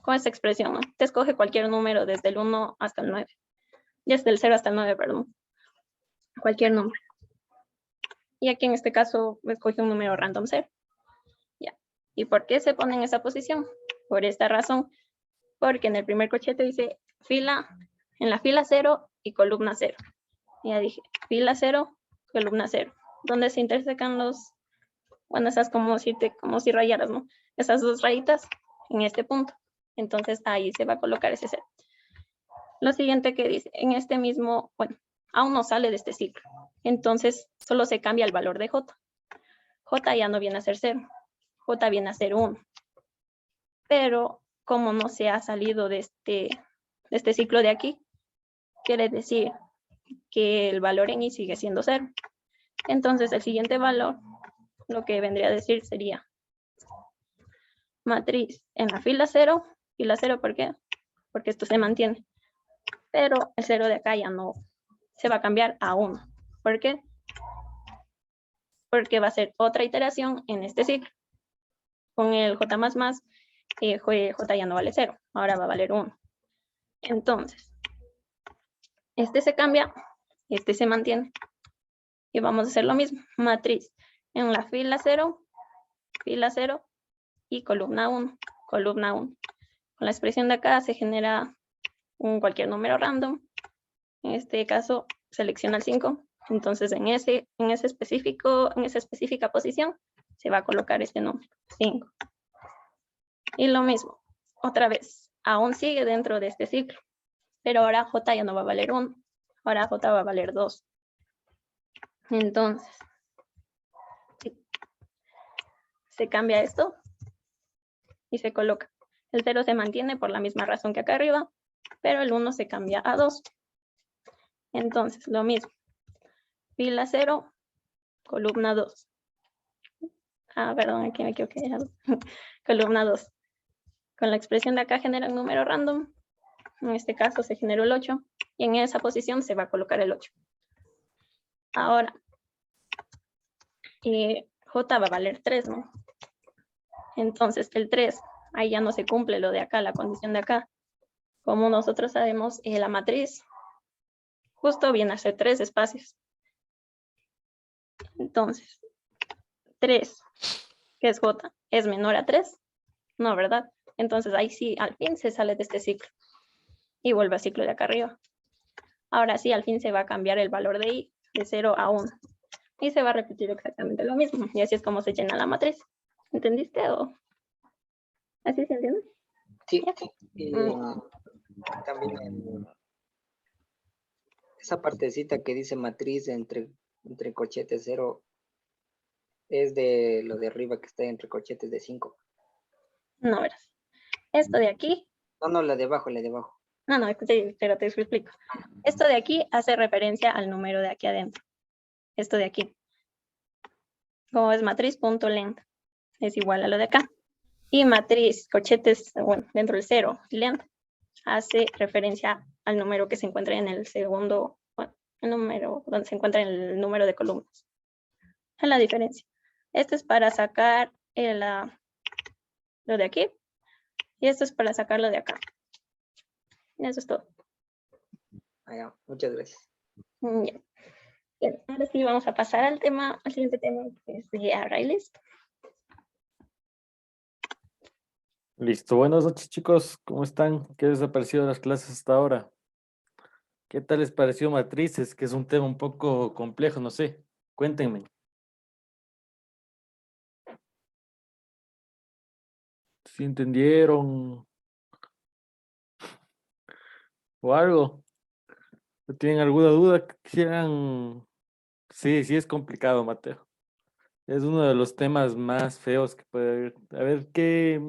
Con esta expresión, ¿no? Te escoge cualquier número desde el 1 hasta el 9. Desde el 0 hasta el 9, perdón. Cualquier número. Y aquí en este caso escoge un número random 0. Ya. ¿Y por qué se pone en esa posición? Por esta razón. Porque en el primer corchete dice en la fila 0 y columna 0. Ya dije, fila 0, columna 0. Donde se intersecan bueno, esas como si rayaras, ¿no? Esas dos rayitas en este punto. Entonces ahí se va a colocar ese 0. Lo siguiente que dice, en este mismo, bueno, aún no sale de este ciclo. Entonces solo se cambia el valor de J. J ya no viene a ser 0. J viene a ser 1. Pero como no se ha salido de este ciclo de aquí, quiere decir que el valor en I sigue siendo 0. Entonces el siguiente valor, lo que vendría a decir sería matriz en la fila 0, ¿por qué? Porque esto se mantiene. Pero el 0 de acá ya no se va a cambiar a 1. ¿Por qué? Porque va a ser otra iteración en este ciclo. Con el J++, J ya no vale 0, ahora va a valer 1. Entonces, este se cambia, este se mantiene. Y vamos a hacer lo mismo, matriz en la fila 0 y columna 1. Con la expresión de acá se genera cualquier número random. En este caso, selecciona el 5. Entonces, en esa específica posición, se va a colocar este número, 5. Y lo mismo, otra vez, aún sigue dentro de este ciclo. Pero ahora J ya no va a valer 1. Ahora J va a valer 2. Entonces, se cambia esto y se coloca. El 0 se mantiene por la misma razón que acá arriba, pero el 1 se cambia a 2. Entonces, lo mismo. Fila 0, columna 2. Perdón, aquí me equivoqué. Columna 2. Con la expresión de acá genera un número random. En este caso se generó el 8. Y en esa posición se va a colocar el 8. Ahora, J va a valer 3, ¿no? Entonces, el 3, ahí ya no se cumple lo de acá, la condición de acá. Como nosotros sabemos, la matriz justo viene a ser 3 espacios. Entonces, 3, que es J, ¿es menor a 3? No, ¿verdad? Entonces, ahí sí, al fin se sale de este ciclo. Y vuelve al ciclo de acá arriba. Ahora sí, al fin se va a cambiar el valor de I de 0 a 1. Y se va a repetir exactamente lo mismo. Y así es como se llena la matriz. ¿Entendiste o así se entiende? Sí. También esa partecita que dice matriz entre corchetes 0 es de lo de arriba que está entre corchetes de 5. No, verás. Esto de aquí. No, la de abajo. No, pero te explico. Esto de aquí hace referencia al número de aquí adentro. Esto de aquí. Como es matriz.length, es igual a lo de acá. Y matriz, corchetes, bueno, dentro del 0, length, hace referencia al número que se encuentra en el segundo, bueno, el número donde se encuentra el número de columnas. Es la diferencia. Esto es para sacar lo de aquí. Y esto es para sacarlo de acá. Eso es todo. Muchas gracias. Bien. Bien, ahora sí vamos a pasar al siguiente tema, que es de ArrayList. Listo, buenas noches chicos, ¿cómo están? ¿Qué les ha parecido las clases hasta ahora? ¿Qué tal les pareció matrices? Que es un tema un poco complejo, no sé. Cuéntenme. ¿Si entendieron o algo? ¿O tienen alguna duda que quisieran? Sí, sí es complicado, Mateo. Es uno de los temas más feos que puede haber. A ver, ¿qué?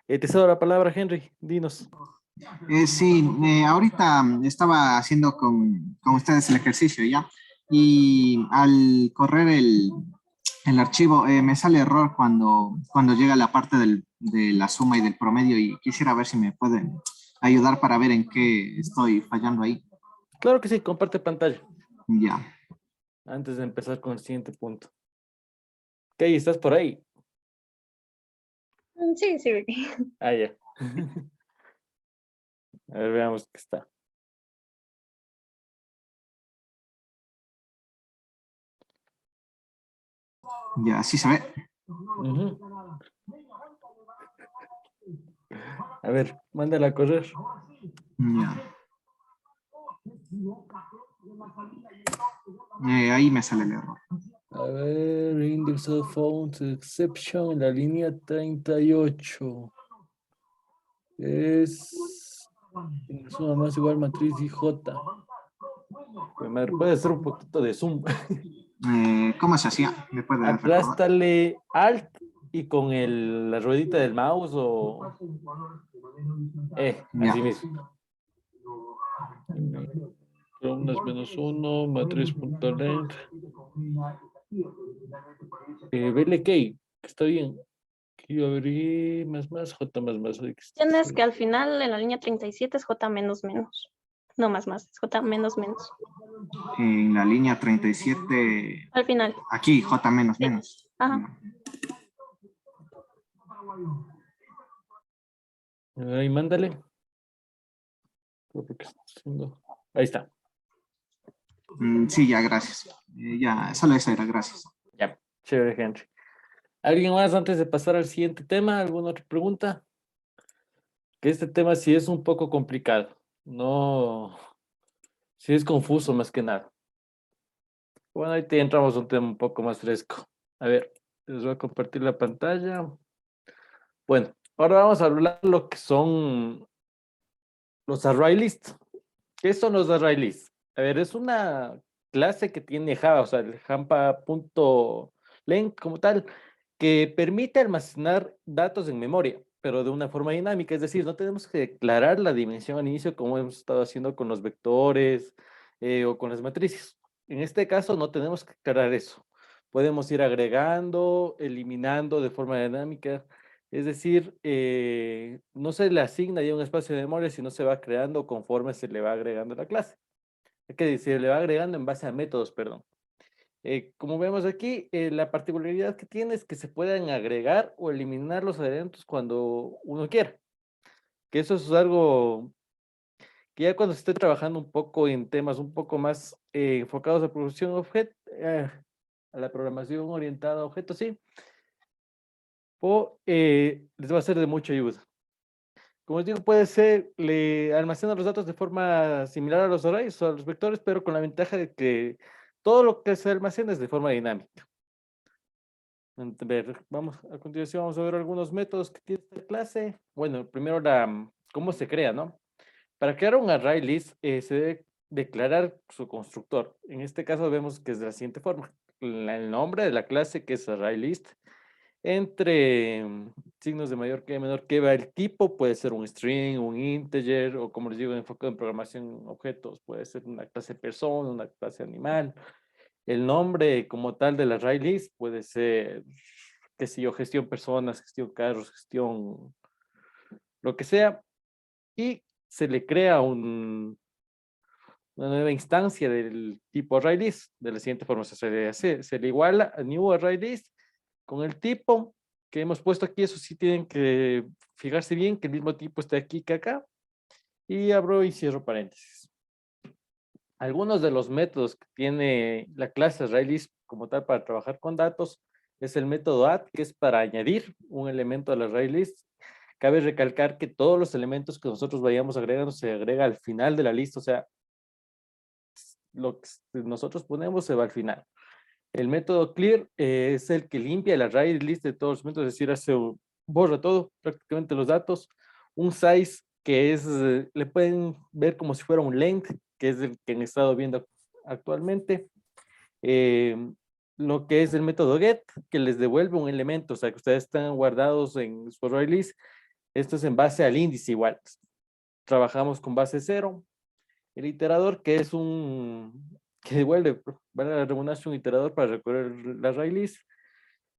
Te cedo la palabra, Henry. Dinos. Sí, ahorita estaba haciendo con ustedes el ejercicio ya, y al correr el archivo me sale error cuando llega la parte de la suma y del promedio, y quisiera ver si me pueden ayudar para ver en qué estoy fallando ahí. Claro que sí, comparte pantalla. Ya. Antes de empezar con el siguiente punto. Ok, ¿estás por ahí? Sí, sí. Ah, ya. A ver, veamos qué está. Ya, sí se ve. Ujú. A ver, mándala a correr. Ya. Ahí me sale el error. A ver, index of phones exception en la línea 38. Es suma más igual matriz IJ. Pues, madre, puede hacer un poquito de zoom. ¿Cómo se hacía? ¿Me puede recordar? Aplástale Alt y con la ruedita del mouse o... Ya. así mismo. Columnas -1, matriz.length. VLK, está bien. Quiero abrir más, J más. Tienes que al final en la línea 37 es J menos menos. No más, es J menos menos. En la línea 37. Al final. Aquí, J menos Sí. menos. Ajá. Ahí, mándale. Ahí está. Sí, ya, gracias. Ya, solo eso era, gracias. Ya, chévere, Henry. ¿Alguien más antes de pasar al siguiente tema? ¿Alguna otra pregunta? Que este tema sí es un poco complicado. No, sí es confuso más que nada. Bueno, ahí te entramos a un tema un poco más fresco. A ver, les voy a compartir la pantalla. Bueno, ahora vamos a hablar lo que son los array lists. ¿Qué son los array lists? A ver, es una clase que tiene Java, o sea, el Hampa.length como tal, que permite almacenar datos en memoria, pero de una forma dinámica, es decir, no tenemos que declarar la dimensión al inicio como hemos estado haciendo con los vectores o con las matrices. En este caso no tenemos que declarar eso. Podemos ir agregando, eliminando de forma dinámica. Es decir, no se le asigna ya un espacio de memoria, sino se va creando conforme se le va agregando a la clase. Es que se le va agregando en base a métodos, perdón. Como vemos aquí, la particularidad que tiene es que se pueden agregar o eliminar los elementos cuando uno quiera. Que eso es algo que ya cuando se esté trabajando un poco en temas un poco más enfocados a a la programación orientada a objetos, sí, les va a ser de mucha ayuda. Como les digo, puede ser, le almacena los datos de forma similar a los arrays o a los vectores, pero con la ventaja de que todo lo que se almacena es de forma dinámica. Vamos, a continuación vamos a ver algunos métodos que tiene esta clase. Bueno, primero cómo se crea, ¿no? Para crear un array list se debe declarar su constructor. En este caso vemos que es de la siguiente forma. El nombre de la clase, que es array list, entre signos de mayor que menor que va el tipo, puede ser un string, un integer, o como les digo, enfocado en programación objetos, puede ser una clase persona, una clase animal. El nombre como tal del array list puede ser, qué sé yo, gestión personas, gestión carros, gestión lo que sea, y se le crea una nueva instancia del tipo array list de la siguiente forma. Se le iguala a new array list con el tipo que hemos puesto aquí. Eso sí tienen que fijarse bien que el mismo tipo esté aquí que acá, y abro y cierro paréntesis. Algunos de los métodos que tiene la clase ArrayList como tal para trabajar con datos es el método add, que es para añadir un elemento a la ArrayList. Cabe recalcar que todos los elementos que nosotros vayamos agregando se agrega al final de la lista, o sea, lo que nosotros ponemos se va al final. El método clear es el que limpia el array list de todos los métodos, es decir, borra todo, prácticamente los datos. Un size que es, le pueden ver como si fuera un length, que es el que han estado viendo actualmente. Lo que es el método get, que les devuelve un elemento, o sea, que ustedes están guardados en su array list. Esto es en base al índice igual. Trabajamos con base 0. El iterador, que es que devuelve, van a redundancia, un iterador para recorrer la array list.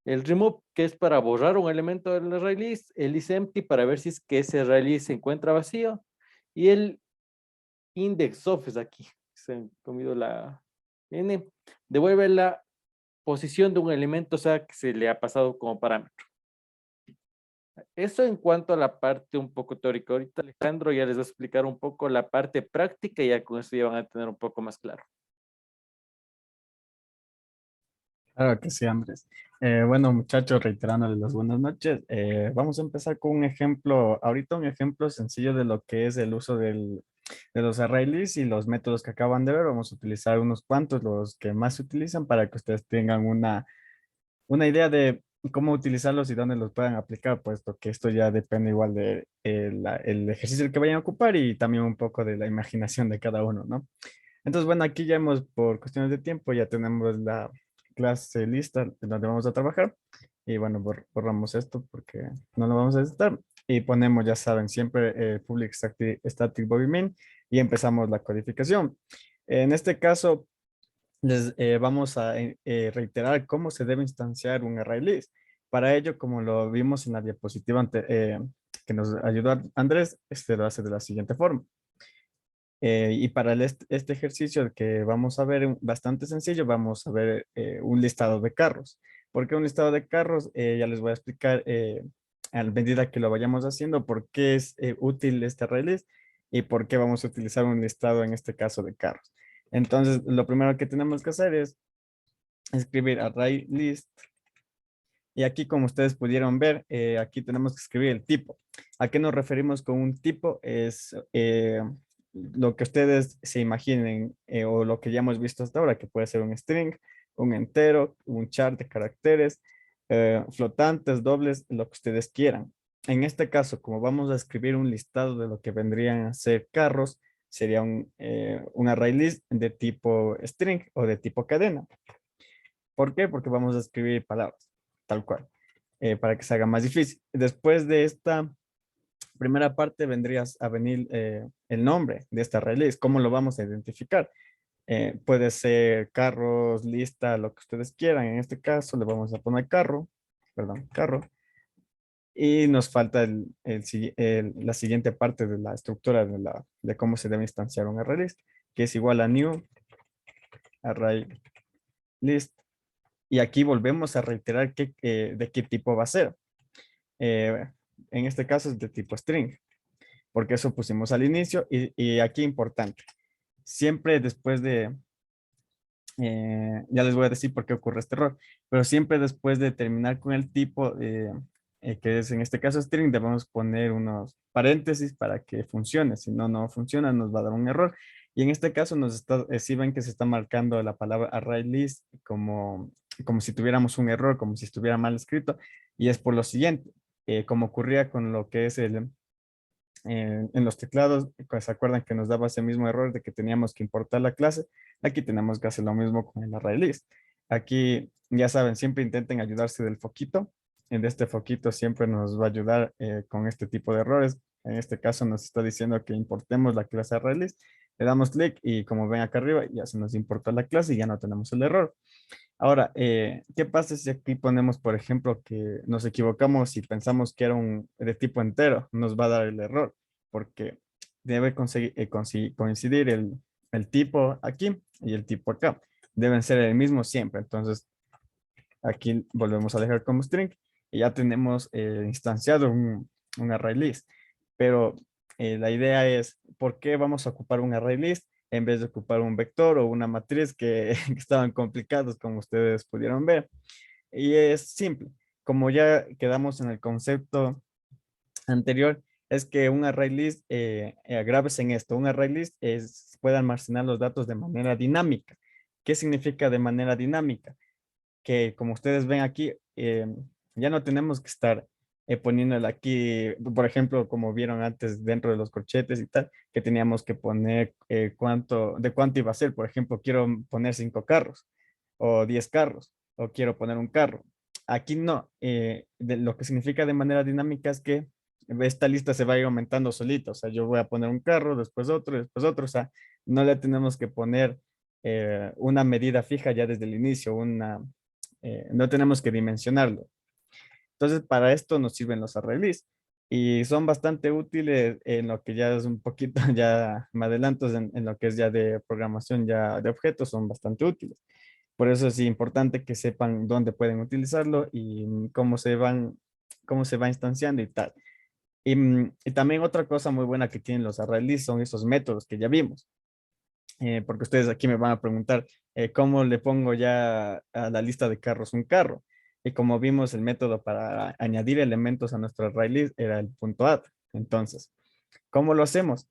El remove, que es para borrar un elemento de la array list. El isEmpty, para ver si es que ese array list se encuentra vacío. Y el index of, es aquí, se han comido la n, devuelve la posición de un elemento, o sea, que se le ha pasado como parámetro. Eso en cuanto a la parte un poco teórica. Ahorita Alejandro ya les va a explicar un poco la parte práctica y ya con eso ya van a tener un poco más claro. Claro que sí, Andrés. Bueno, muchachos, reiterándoles las buenas noches. Vamos a empezar con un ejemplo, ahorita un ejemplo sencillo de lo que es el uso de los array lists y los métodos que acaban de ver. Vamos a utilizar unos cuantos, los que más se utilizan, para que ustedes tengan una idea de cómo utilizarlos y dónde los puedan aplicar, puesto que esto ya depende igual de el ejercicio que vayan a ocupar y también un poco de la imaginación de cada uno, ¿no? Entonces, bueno, aquí ya hemos, por cuestiones de tiempo, ya tenemos la clase lista en donde vamos a trabajar. Y bueno, borramos esto porque no lo vamos a necesitar. Y ponemos, ya saben, siempre public static void main y empezamos la codificación. En este caso, les vamos a reiterar cómo se debe instanciar un array list. Para ello, como lo vimos en la diapositiva que nos ayudó Andrés, este lo hace de la siguiente forma. Y para este ejercicio que vamos a ver, bastante sencillo, vamos a ver un listado de carros. ¿Por qué un listado de carros? Ya les voy a explicar a medida que lo vayamos haciendo por qué es útil este array list y por qué vamos a utilizar un listado en este caso de carros. Entonces, lo primero que tenemos que hacer es escribir array list. Y aquí, como ustedes pudieron ver, aquí tenemos que escribir el tipo. ¿A qué nos referimos con un tipo? Es lo que ustedes se imaginen o lo que ya hemos visto hasta ahora, que puede ser un string, un entero, un char de caracteres, flotantes, dobles, lo que ustedes quieran. En este caso, como vamos a escribir un listado de lo que vendrían a ser carros, sería un array list de tipo string o de tipo cadena. ¿Por qué? Porque vamos a escribir palabras, tal cual, para que se haga más difícil. Después de esta primera parte vendrías a venir el nombre de esta array list. ¿Cómo lo vamos a identificar? Puede ser carros, lista, lo que ustedes quieran. En este caso le vamos a poner carro, perdón, carro. Y nos falta la siguiente parte de la estructura de cómo se debe instanciar un array list, que es igual a new array list. Y aquí volvemos a reiterar de qué tipo va a ser. En este caso es de tipo string, porque eso pusimos al inicio. Y aquí importante, siempre después de, ya les voy a decir por qué ocurre este error, pero siempre después de terminar con el tipo, que es en este caso string, debemos poner unos paréntesis para que funcione. Si no, no funciona, nos va a dar un error. Y en este caso si ven que se está marcando la palabra array list como si tuviéramos un error, como si estuviera mal escrito. Y es por lo siguiente, como ocurría con lo que es en los teclados, ¿se acuerdan que nos daba ese mismo error de que teníamos que importar la clase? Aquí tenemos que hacer lo mismo con el array list. Aquí, ya saben, siempre intenten ayudarse del foquito. En este foquito siempre nos va a ayudar con este tipo de errores. En este caso nos está diciendo que importemos la clase array list. Le damos clic y como ven acá arriba ya se nos importó la clase y ya no tenemos el error. Ahora, ¿qué pasa si aquí ponemos, por ejemplo, que nos equivocamos y pensamos que era de tipo entero? Nos va a dar el error porque debe coincidir el tipo aquí y el tipo acá. Deben ser el mismo siempre. Entonces, aquí volvemos a dejar como string y ya tenemos instanciado un array list. Pero la idea es, ¿por qué vamos a ocupar un array list en vez de ocupar un vector o una matriz que estaban complicados, como ustedes pudieron ver? Y es simple. Como ya quedamos en el concepto anterior, es que un array list, grábese en esto, un array list puede almacenar los datos de manera dinámica. ¿Qué significa de manera dinámica? Que como ustedes ven aquí, ya no tenemos que estar poniéndole aquí, por ejemplo, como vieron antes dentro de los corchetes y tal, que teníamos que poner de cuánto iba a ser. Por ejemplo, quiero poner 5 carros o 10 carros o quiero poner un carro. Aquí no, lo que significa de manera dinámica es que esta lista se va a ir aumentando solita. O sea, yo voy a poner un carro, después otro. O sea, no le tenemos que poner una medida fija ya desde el inicio, no tenemos que dimensionarlo. Entonces, para esto nos sirven los arrays y son bastante útiles en lo que ya es un poquito, ya me adelanto en lo que es ya de programación ya de objetos, son bastante útiles. Por eso es importante que sepan dónde pueden utilizarlo y cómo se va instanciando y tal. Y también otra cosa muy buena que tienen los arrays son esos métodos que ya vimos. Porque ustedes aquí me van a preguntar cómo le pongo ya a la lista de carros un carro. Y como vimos, el método para añadir elementos a nuestro array list era el .add. Entonces, ¿cómo lo hacemos?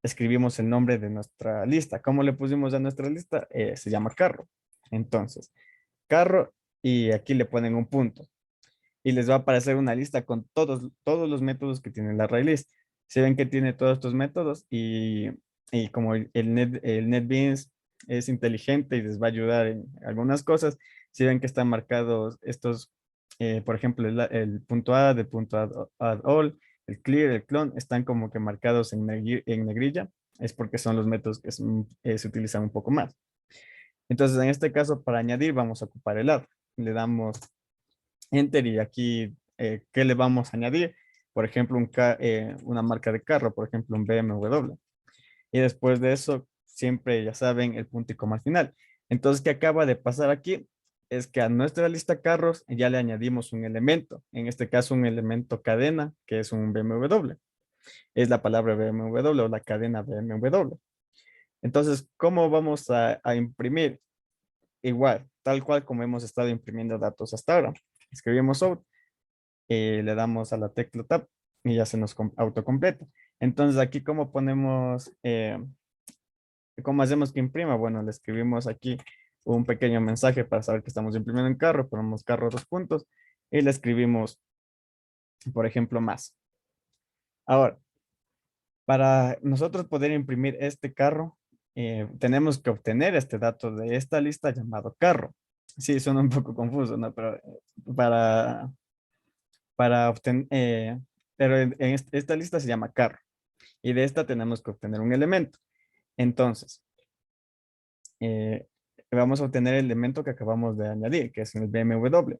Escribimos el nombre de nuestra lista. ¿Cómo le pusimos a nuestra lista? Se llama carro. Entonces, carro y aquí le ponen un punto. Y les va a aparecer una lista con todos los métodos que tiene el array list. Se ven que tiene todos estos métodos y como el NetBeans es inteligente y les va a ayudar en algunas cosas, si ven que están marcados estos, por ejemplo, el .add, el .add all, el clear, el clone, están como que marcados en negrilla, es porque son los métodos que se utilizan un poco más. Entonces, en este caso, para añadir, vamos a ocupar el add. Le damos enter y aquí, ¿qué le vamos a añadir? Por ejemplo, una marca de carro, por ejemplo, un BMW. Y después de eso, siempre ya saben el punto y coma al final. Entonces, ¿qué acaba de pasar aquí? Es que a nuestra lista carros ya le añadimos un elemento. En este caso, un elemento cadena, que es un BMW. Es la palabra BMW o la cadena BMW. Entonces, ¿cómo vamos a imprimir? Igual, tal cual como hemos estado imprimiendo datos hasta ahora. Escribimos out, le damos a la tecla tab y ya se nos autocompleta. Entonces aquí cómo ponemos, cómo hacemos que imprima. Bueno, le escribimos aquí un pequeño mensaje para saber que estamos imprimiendo en carro. Ponemos carro 2 puntos y le escribimos, por ejemplo, más. Ahora, para nosotros poder imprimir este carro, tenemos que obtener este dato de esta lista llamado carro. Sí, suena un poco confuso, ¿no? Pero para obtener, pero esta lista se llama carro y de esta tenemos que obtener un elemento. Entonces, vamos a obtener el elemento que acabamos de añadir, que es el BMW.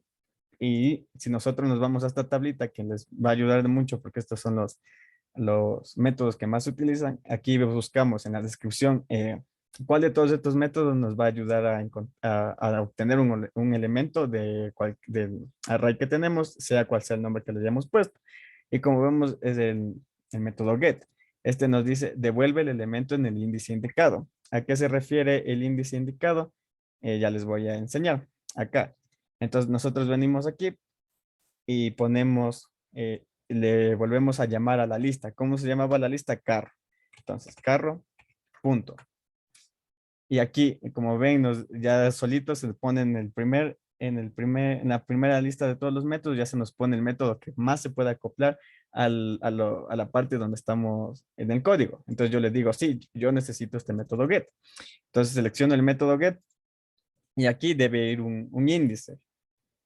Y si nosotros nos vamos a esta tablita, que les va a ayudar mucho porque estos son los métodos que más se utilizan, aquí buscamos en la descripción cuál de todos estos métodos nos va a ayudar a obtener un elemento del array que tenemos, sea cual sea el nombre que le hayamos puesto. Y como vemos es el método get. Este nos dice devuelve el elemento en el índice indicado. ¿A qué se refiere el índice indicado? Ya les voy a enseñar acá. Entonces nosotros venimos aquí y ponemos, le volvemos a llamar a la lista. ¿Cómo se llamaba la lista? Carro. Entonces, carro, punto. Y aquí, como ven, ya solitos se pone en la primera lista de todos los métodos, ya se nos pone el método que más se puede acoplar a la parte donde estamos en el código. Entonces yo le digo, sí, yo necesito este método get. Entonces selecciono el método get y aquí debe ir un índice.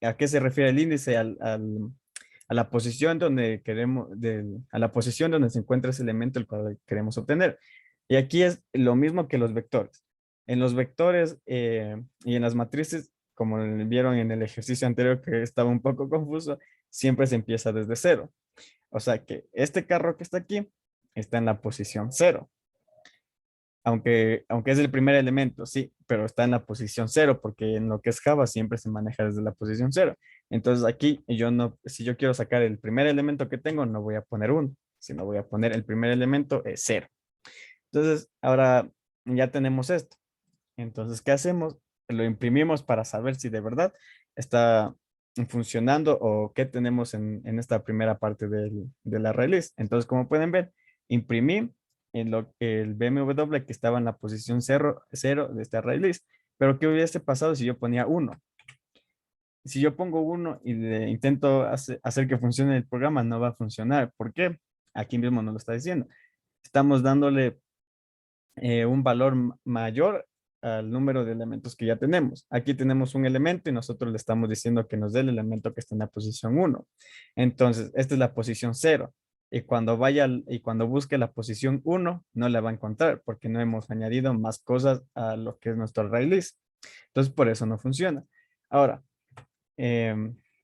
¿A qué se refiere el índice? A la posición donde a la posición donde se encuentra ese elemento el cual queremos obtener. Y aquí es lo mismo que los vectores. En los vectores y en las matrices, como vieron en el ejercicio anterior que estaba un poco confuso, siempre se empieza desde 0. O sea que este carro que está aquí está en la posición 0. Aunque es el primer elemento, sí, pero está en la posición 0 porque en lo que es Java siempre se maneja desde la posición 0. Entonces aquí si yo quiero sacar el primer elemento que tengo, no voy a poner 1, sino voy a poner el primer elemento es 0. Entonces ahora ya tenemos esto. Entonces, ¿qué hacemos? Lo imprimimos para saber si de verdad está funcionando o qué tenemos en esta primera parte de la release. Entonces, como pueden ver, imprimí el BMW que estaba en la posición 0 de esta release. Pero ¿qué hubiese pasado si yo ponía 1? Si yo pongo 1 y intento hacer que funcione el programa, no va a funcionar. ¿Por qué? Aquí mismo nos lo está diciendo. Estamos dándole un valor mayor al número de elementos que ya tenemos. Aquí tenemos un elemento y nosotros le estamos diciendo que nos dé el elemento que está en la posición 1. Entonces, esta es la posición 0. Y cuando busque la posición 1, no la va a encontrar porque no hemos añadido más cosas a lo que es nuestro array list. Entonces, por eso no funciona. Ahora,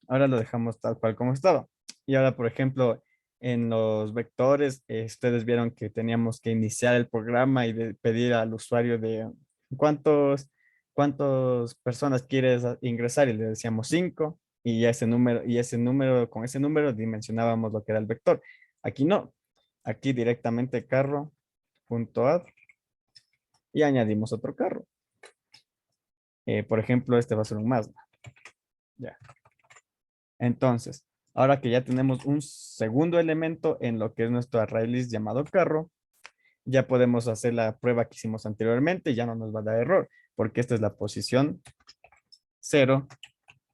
ahora lo dejamos tal cual como estaba. Y ahora, por ejemplo, en los vectores, ustedes vieron que teníamos que iniciar el programa y pedir al usuario de cuántas personas quieres ingresar y le decíamos 5 y con ese número dimensionábamos lo que era el vector. Aquí no, aquí directamente carro.add y añadimos otro carro. Por ejemplo, este va a ser un Mazda. Ya. Entonces, ahora que ya tenemos un segundo elemento en lo que es nuestro array list llamado carro, ya podemos hacer la prueba que hicimos anteriormente y ya no nos va a dar error, porque esta es la posición 0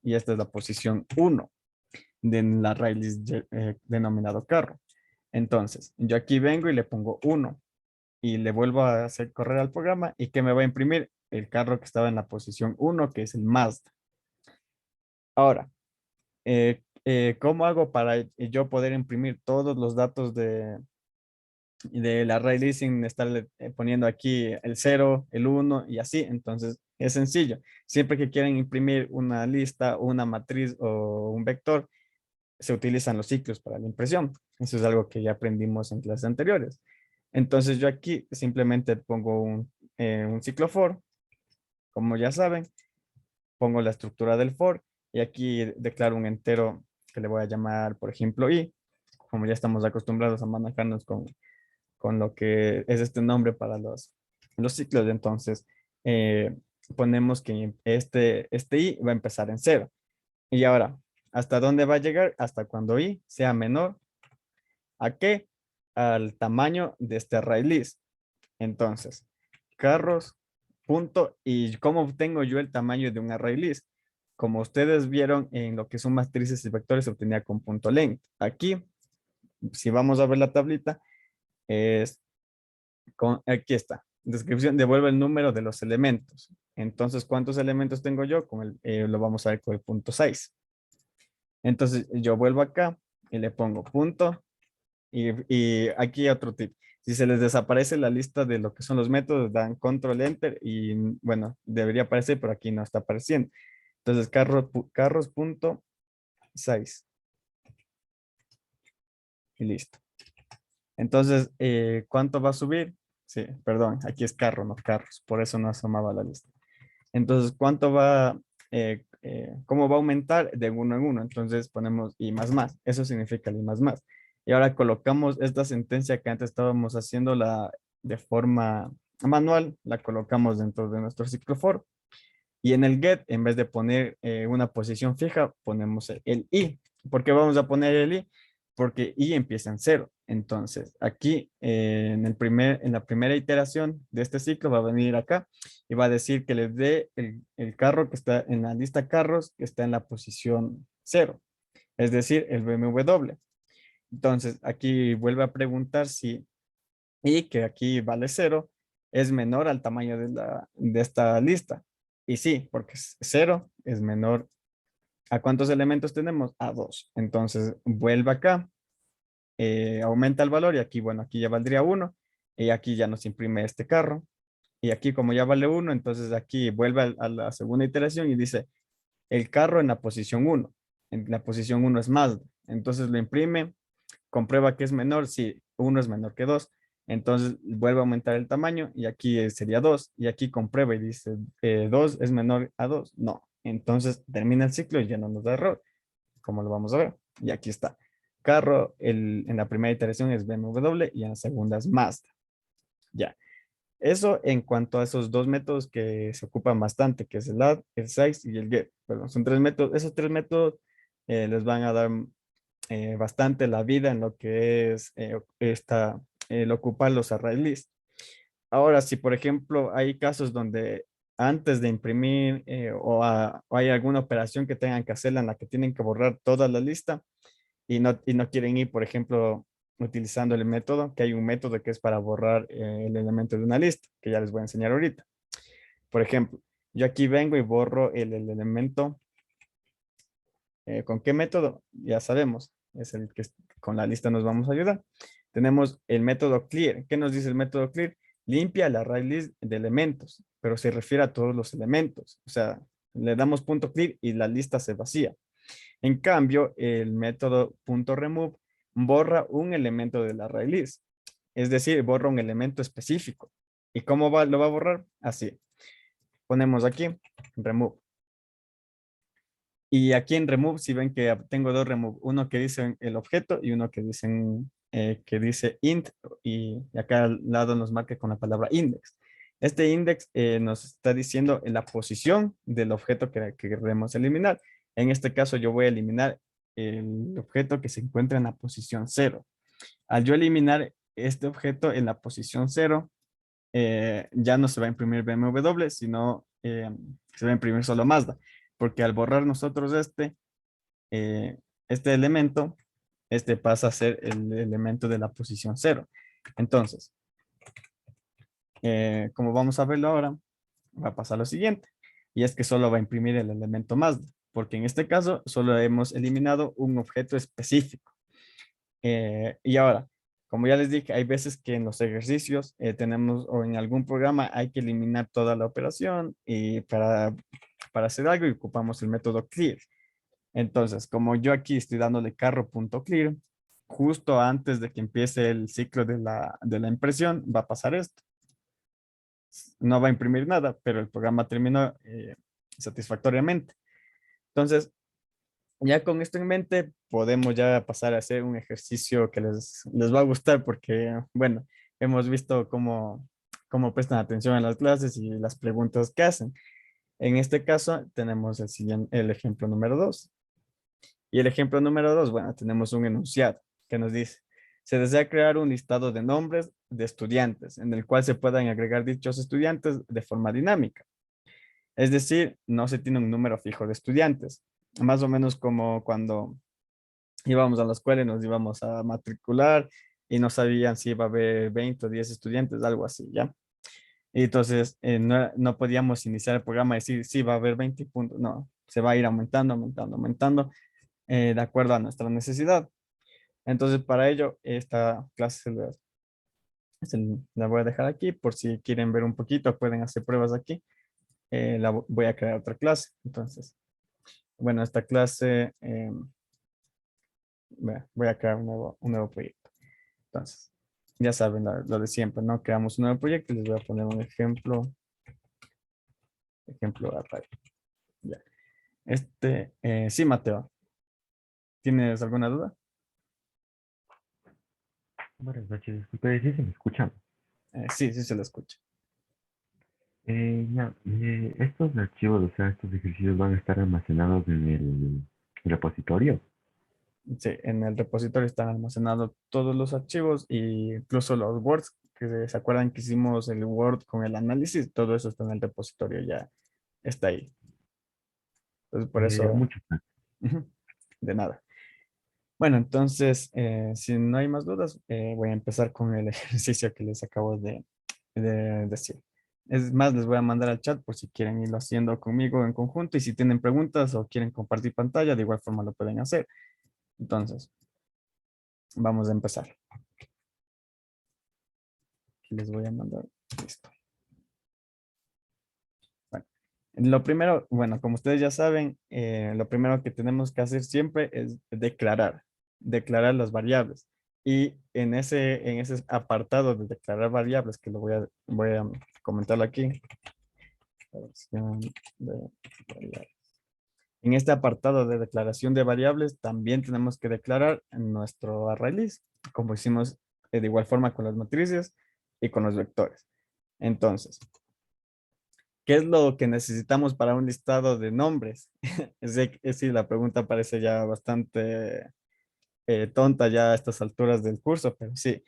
y esta es la posición 1 del array list denominado carro. Entonces, yo aquí vengo y le pongo 1 y le vuelvo a hacer correr al programa y que me va a imprimir el carro que estaba en la posición 1, que es el Mazda. Ahora, ¿cómo hago para yo poder imprimir todos los datos del array list sin estarle poniendo aquí el 0, el 1 y así? Entonces, es sencillo. Siempre que quieren imprimir una lista, una matriz o un vector, se utilizan los ciclos para la impresión. Eso es algo que ya aprendimos en clases anteriores. Entonces, yo aquí simplemente pongo un ciclo for, como ya saben, pongo la estructura del for y aquí declaro un entero que le voy a llamar, por ejemplo, i, como ya estamos acostumbrados a manejarnos con lo que es este nombre para los ciclos. Entonces, ponemos que este i va a empezar en 0. Y ahora, ¿hasta dónde va a llegar? Hasta cuando i sea menor ¿a qué? Al tamaño de este array list. Entonces, carros, punto. ¿Y cómo obtengo yo el tamaño de un array list? Como ustedes vieron en lo que son matrices y vectores, se obtenía con punto length. Aquí, si vamos a ver la tablita, aquí está. Descripción, devuelve el número de los elementos. Entonces, ¿cuántos elementos tengo yo? Lo vamos a ver con el punto 6. Entonces, yo vuelvo acá y le pongo punto. Y aquí otro tip. Si se les desaparece la lista de lo que son los métodos, dan control enter y bueno, debería aparecer, pero aquí no está apareciendo. Entonces, carros.size. Y listo. Entonces, ¿cuánto va a subir? Sí, perdón, aquí es carro, no carros. Por eso no asomaba la lista. Entonces, ¿cómo va a aumentar de uno en uno? Entonces ponemos i más más. Eso significa el i más más. Y ahora colocamos esta sentencia que antes estábamos haciéndola de forma manual, la colocamos dentro de nuestro ciclo for. Y en el get, en vez de poner una posición fija, ponemos el i. ¿Por qué vamos a poner el i? Porque i empieza en 0. Entonces, aquí en la primera iteración de este ciclo va a venir acá y va a decir que le dé el carro que está en la lista carros que está en la posición 0. Es decir, el BMW. Entonces, aquí vuelve a preguntar si i, que aquí vale 0, es menor al tamaño de esta lista. Y sí, porque 0 es menor. ¿A cuántos elementos tenemos? A 2. Entonces, vuelve acá, aumenta el valor y aquí, bueno, aquí ya valdría 1 y aquí ya nos imprime este carro. Y aquí como ya vale 1, entonces aquí vuelve a la segunda iteración y dice el carro en la posición 1. En la posición 1 es más. Entonces lo imprime, comprueba que es menor, si 1 es menor que 2. Entonces vuelve a aumentar el tamaño y aquí sería 2. Y aquí comprueba y dice 2 es menor a 2. No. Entonces termina el ciclo y ya no nos da error. Como lo vamos a ver. Y aquí está. Carro en la primera iteración es BMW y en la segunda es Mazda. Ya. Eso en cuanto a esos dos métodos que se ocupan bastante, que es el add, el size y el get. Perdón, son 3 métodos. Esos 3 métodos les van a dar bastante la vida en lo que es el ocupar los array list. Ahora, si por ejemplo hay casos donde antes de imprimir o hay alguna operación que tengan que hacerla en la que tienen que borrar toda la lista y no quieren ir, por ejemplo, utilizando el método, que hay un método que es para borrar el elemento de una lista, que ya les voy a enseñar ahorita. Por ejemplo, yo aquí vengo y borro el elemento. ¿Con qué método? Ya sabemos, es el que con la lista nos vamos a ayudar. Tenemos el método clear. ¿Qué nos dice el método clear? Limpia el array list de elementos, pero se refiere a todos los elementos. O sea, le damos punto clear y la lista se vacía. En cambio, el método punto remove borra un elemento del array list. Es decir, borra un elemento específico. ¿Y cómo lo va a borrar? Así. Ponemos aquí, remove. Y aquí en remove, si ven que tengo dos remove, uno que dice el objeto y uno que dice int, y acá al lado nos marca con la palabra index. Este index nos está diciendo la posición del objeto que queremos eliminar. En este caso yo voy a eliminar el objeto que se encuentra en la posición 0. Al yo eliminar este objeto en la posición 0, ya no se va a imprimir BMW, sino se va a imprimir solo Mazda, porque al borrar nosotros este elemento, este pasa a ser el elemento de la posición 0. Entonces, como vamos a verlo ahora, va a pasar lo siguiente, y es que solo va a imprimir el elemento Mazda, porque en este caso solo hemos eliminado un objeto específico. Y ahora, como ya les dije, hay veces que en los ejercicios tenemos o en algún programa hay que eliminar toda la operación y para hacer algo y ocupamos el método clear. Entonces, como yo aquí estoy dándole carro.clear, justo antes de que empiece el ciclo de la impresión, va a pasar esto. No va a imprimir nada, pero el programa terminó satisfactoriamente. Entonces, ya con esto en mente, podemos ya pasar a hacer un ejercicio que les va a gustar porque, bueno, hemos visto cómo prestan atención a las clases y las preguntas que hacen. En este caso, tenemos el ejemplo número 2. Y el ejemplo número 2, bueno, tenemos un enunciado que nos dice, se desea crear un listado de nombres de estudiantes en el cual se puedan agregar dichos estudiantes de forma dinámica. Es decir, no se tiene un número fijo de estudiantes. Más o menos como cuando íbamos a la escuela y nos íbamos a matricular y no sabían si iba a haber 20 o 10 estudiantes, algo así, ¿ya? Y entonces no podíamos iniciar el programa y decir, sí, va a haber 20 puntos. No, se va a ir aumentando, aumentando, aumentando, de acuerdo a nuestra necesidad. Entonces, para ello, esta clase la voy a dejar aquí por si quieren ver un poquito, pueden hacer pruebas aquí. Voy a crear otra clase. Entonces, bueno, esta clase, voy a crear un nuevo proyecto. Entonces, ya saben lo de siempre, ¿no? Creamos un nuevo proyecto y les voy a poner un ejemplo array. Ya. Sí, Mateo. ¿Tienes alguna duda? Buenas noches, disculpe, ¿sí se me escuchan? Sí, sí se lo escucha. Estos archivos, o sea, estos ejercicios van a estar almacenados en el repositorio. Sí, en el repositorio están almacenados todos los archivos e incluso los Words, que se acuerdan que hicimos el Word con el análisis, todo eso está en el repositorio, ya está ahí. Entonces, por eso, Muchas gracias. ujú, de nada. Bueno, entonces, si no hay más dudas, voy a empezar con el ejercicio que les acabo de decir. Es más, les voy a mandar al chat por si quieren irlo haciendo conmigo en conjunto y si tienen preguntas o quieren compartir pantalla, de igual forma lo pueden hacer. Entonces, vamos a empezar. Les voy a mandar esto. Bueno, lo primero, bueno, como ustedes ya saben, lo primero que tenemos que hacer siempre es declarar las variables. Y en ese apartado de declarar variables, que lo voy a comentarlo aquí. En este apartado de declaración de variables, también tenemos que declarar nuestro array list, como hicimos de igual forma con las matrices y con los vectores. Entonces, ¿Qué es lo que necesitamos para un listado de nombres? Sí, la pregunta parece ya bastante tonta ya a estas alturas del curso, pero sí.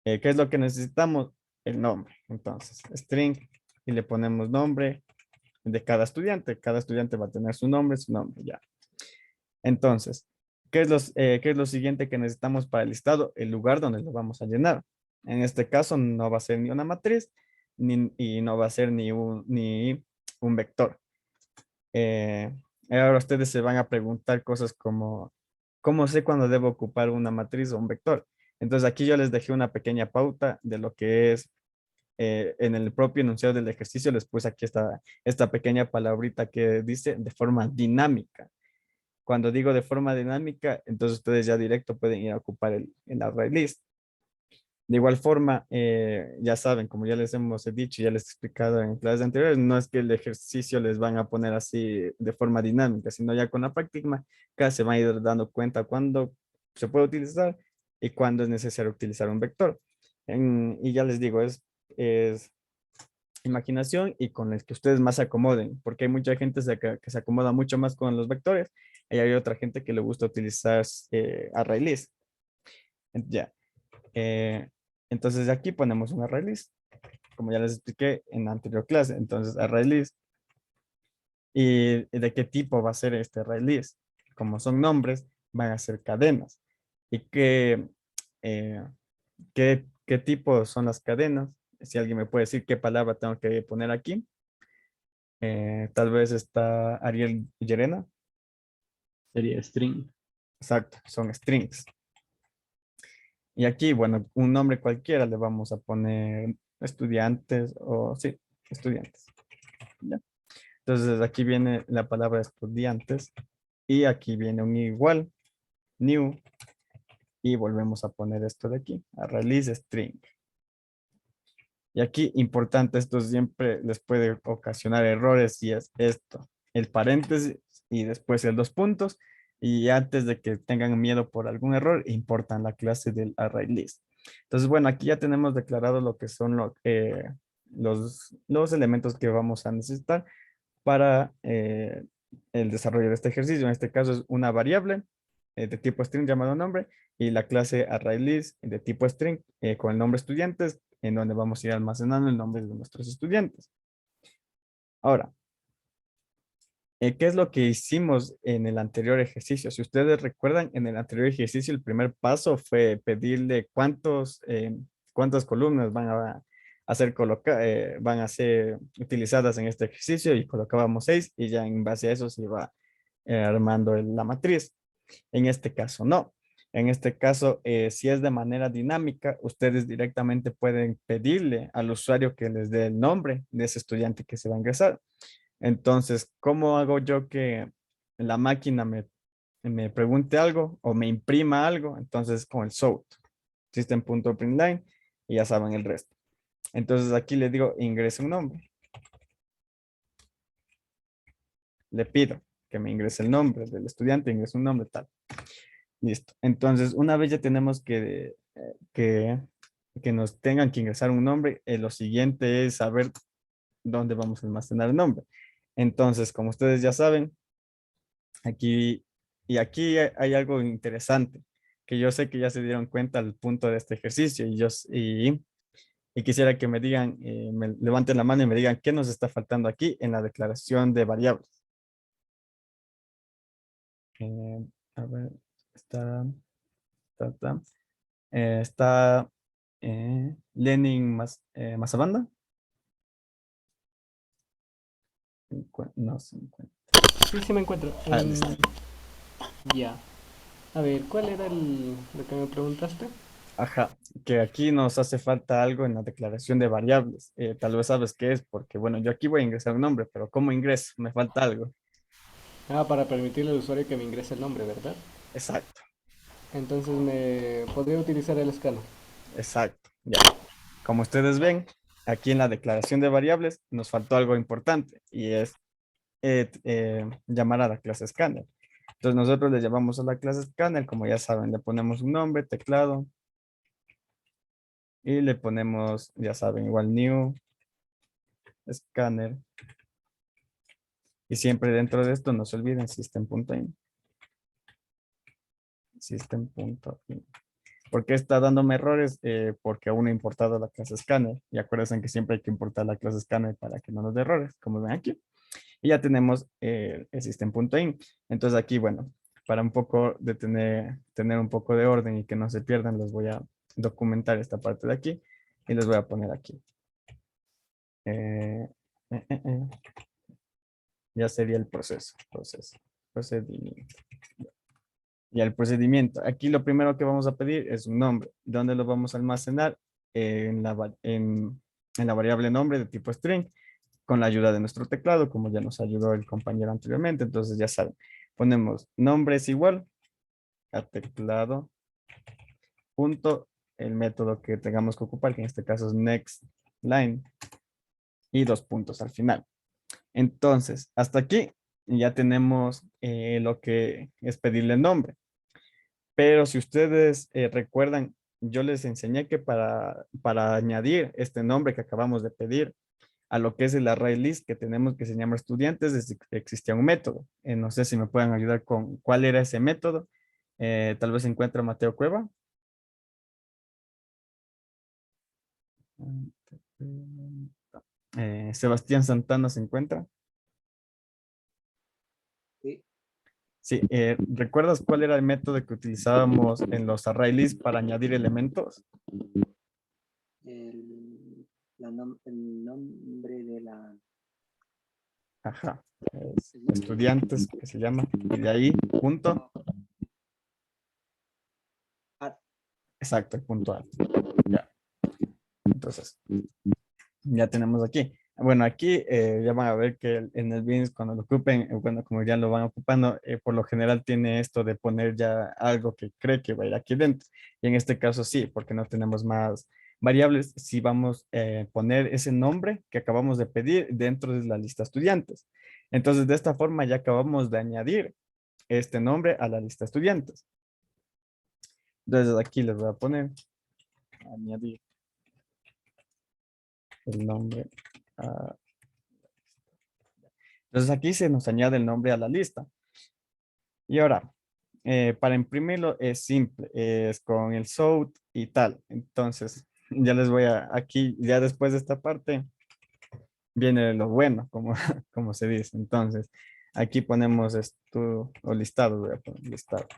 ¿Qué es lo que necesitamos? El nombre. Entonces, string, y le ponemos nombre de cada estudiante. Cada estudiante va a tener su nombre, ya. Entonces, ¿qué es lo siguiente que necesitamos para el listado? El lugar donde lo vamos a llenar. En este caso no va a ser ni una matriz y no va a ser ni un vector. Eh, Ahora ustedes se van a preguntar cosas como, ¿cómo sé cuándo debo ocupar una matriz o un vector? Entonces aquí yo les dejé una pequeña pauta de lo que es en el propio enunciado del ejercicio. Les puse aquí esta pequeña palabrita que dice de forma dinámica. Cuando digo de forma dinámica, entonces ustedes ya directo pueden ir a ocupar el array list. De igual forma, ya saben, como ya les hemos dicho, ya les he explicado en clases anteriores, no es que el ejercicio les van a poner así de forma dinámica, sino ya con la práctica, cada se van a ir dando cuenta cuándo se puede utilizar y cuándo es necesario utilizar un vector. Y ya les digo, es imaginación y con el que ustedes más se acomoden, porque hay mucha gente que se acomoda mucho más con los vectores y hay otra gente que le gusta utilizar array list. Ya. Eh, entonces aquí ponemos un array list, como ya les expliqué en la anterior clase. Entonces array list. ¿Y de qué tipo va a ser este array list? Como son nombres, van a ser cadenas. ¿Y eh, qué tipo son las cadenas? Si alguien me puede decir qué palabra tengo que poner aquí. Tal vez está Ariel Llerena. Sería string. Exacto, son strings. Y aquí, bueno, un nombre cualquiera le vamos a poner estudiantes o sí, estudiantes. ¿Ya? Entonces aquí viene la palabra estudiantes y aquí viene un igual, new, y volvemos a poner esto de aquí, a release string. Y aquí, importante, esto siempre les puede ocasionar errores y es esto, el paréntesis y después el dos puntos. Y antes de que tengan miedo por algún error, importan la clase del array list. Entonces, bueno, aquí ya tenemos declarado lo que son los elementos que vamos a necesitar para el desarrollo de este ejercicio. En este caso es una variable de tipo string llamado nombre y la clase ArrayList de tipo string con el nombre estudiantes, en donde vamos a ir almacenando el nombre de nuestros estudiantes. Ahora, ¿qué es lo que hicimos en el anterior ejercicio? Si ustedes recuerdan, en el anterior ejercicio el primer paso fue pedirle cuántas columnas van a ser utilizadas en este ejercicio y colocábamos 6 y ya en base a eso se iba armando la matriz. En este caso no. En este caso, si es de manera dinámica, ustedes directamente pueden pedirle al usuario que les dé el nombre de ese estudiante que se va a ingresar. Entonces, ¿cómo hago yo que la máquina me pregunte algo o me imprima algo? Entonces, con el SOUT, system.println, y ya saben el resto. Entonces, aquí le digo, ingrese un nombre. Le pido que me ingrese el nombre del estudiante, ingrese un nombre tal. Listo. Entonces, una vez ya tenemos que nos tengan que ingresar un nombre, lo siguiente es saber dónde vamos a almacenar el nombre. Entonces, como ustedes ya saben, aquí hay algo interesante que yo sé que ya se dieron cuenta al punto de este ejercicio y quisiera que me digan, me levanten la mano y me digan qué nos está faltando aquí en la declaración de variables. A ver, está Lenin Mazabanda. No se encuentra. Sí, sí me encuentro. Listo. Ya. A ver, ¿cuál era lo que me preguntaste? Ajá, que aquí nos hace falta algo en la declaración de variables. Tal vez sabes qué es, porque bueno, yo aquí voy a ingresar un nombre, pero ¿cómo ingreso? Me falta algo. Ah, para permitirle al usuario que me ingrese el nombre, ¿verdad? Exacto. Entonces me podría utilizar el escáner. Exacto, ya. Como ustedes ven, aquí en la declaración de variables nos faltó algo importante y es llamar a la clase scanner. Entonces nosotros le llamamos a la clase scanner, como ya saben, le ponemos un nombre, teclado, y le ponemos, ya saben, igual new scanner. Y siempre dentro de esto no se olviden system.in. System.in. ¿Por qué está dándome errores? Porque aún no he importado la clase scanner. Y acuérdense que siempre hay que importar la clase scanner para que no nos dé errores, como ven aquí. Y ya tenemos el system.in. Entonces aquí, bueno, para un poco de tener un poco de orden y que no se pierdan, les voy a documentar esta parte de aquí y les voy a poner aquí. Ya sería el procedimiento. Y el procedimiento. Aquí lo primero que vamos a pedir es un nombre. ¿Dónde lo vamos a almacenar? En la variable nombre de tipo string, con la ayuda de nuestro teclado, como ya nos ayudó el compañero anteriormente. Entonces ya saben, ponemos nombre es igual a teclado punto el método que tengamos que ocupar, que en este caso es next line, y 2 puntos al final. Entonces, hasta aquí ya tenemos lo que es pedirle nombre. Pero si ustedes recuerdan, yo les enseñé que para añadir este nombre que acabamos de pedir a lo que es el array list que tenemos que se llama estudiantes, existía un método. No sé si me pueden ayudar con cuál era ese método. Tal vez se encuentra Mateo Cueva. Sebastián Santana se encuentra. Sí. Sí, ¿recuerdas cuál era el método que utilizábamos en los array lists para añadir elementos? El nombre de la... Ajá, estudiantes que se llama, y de ahí, punto. Exacto, el punto A. Ya. Entonces, ya tenemos aquí. Bueno, aquí ya van a ver que en el bins cuando lo ocupen, bueno, como ya lo van ocupando, por lo general tiene esto de poner ya algo que cree que va a ir aquí dentro. Y en este caso sí, porque no tenemos más variables, si vamos a poner ese nombre que acabamos de pedir dentro de la lista estudiantes. Entonces, de esta forma ya acabamos de añadir este nombre a la lista estudiantes. Entonces, aquí les voy a poner, añadir el nombre. Entonces aquí se nos añade el nombre a la lista. Y ahora, para imprimirlo es simple, es con el sort y tal. Entonces, ya les voy a, aquí, ya después de esta parte, viene lo bueno, como, como se dice. Entonces, aquí ponemos esto, o listado, voy a poner listado.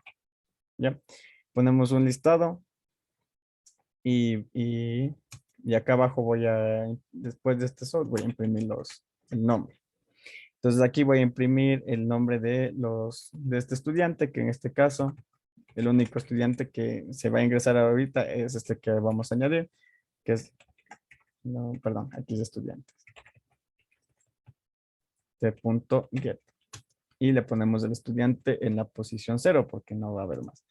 ¿Ya? Ponemos un listado y acá abajo voy a, después de este sort, voy a imprimir el nombre. Entonces aquí voy a imprimir el nombre de este estudiante, que en este caso, el único estudiante que se va a ingresar ahorita es este que vamos a añadir, que es, no, perdón, aquí es estudiantes. T.get. Y le ponemos el estudiante en la posición 0 porque no va a haber más.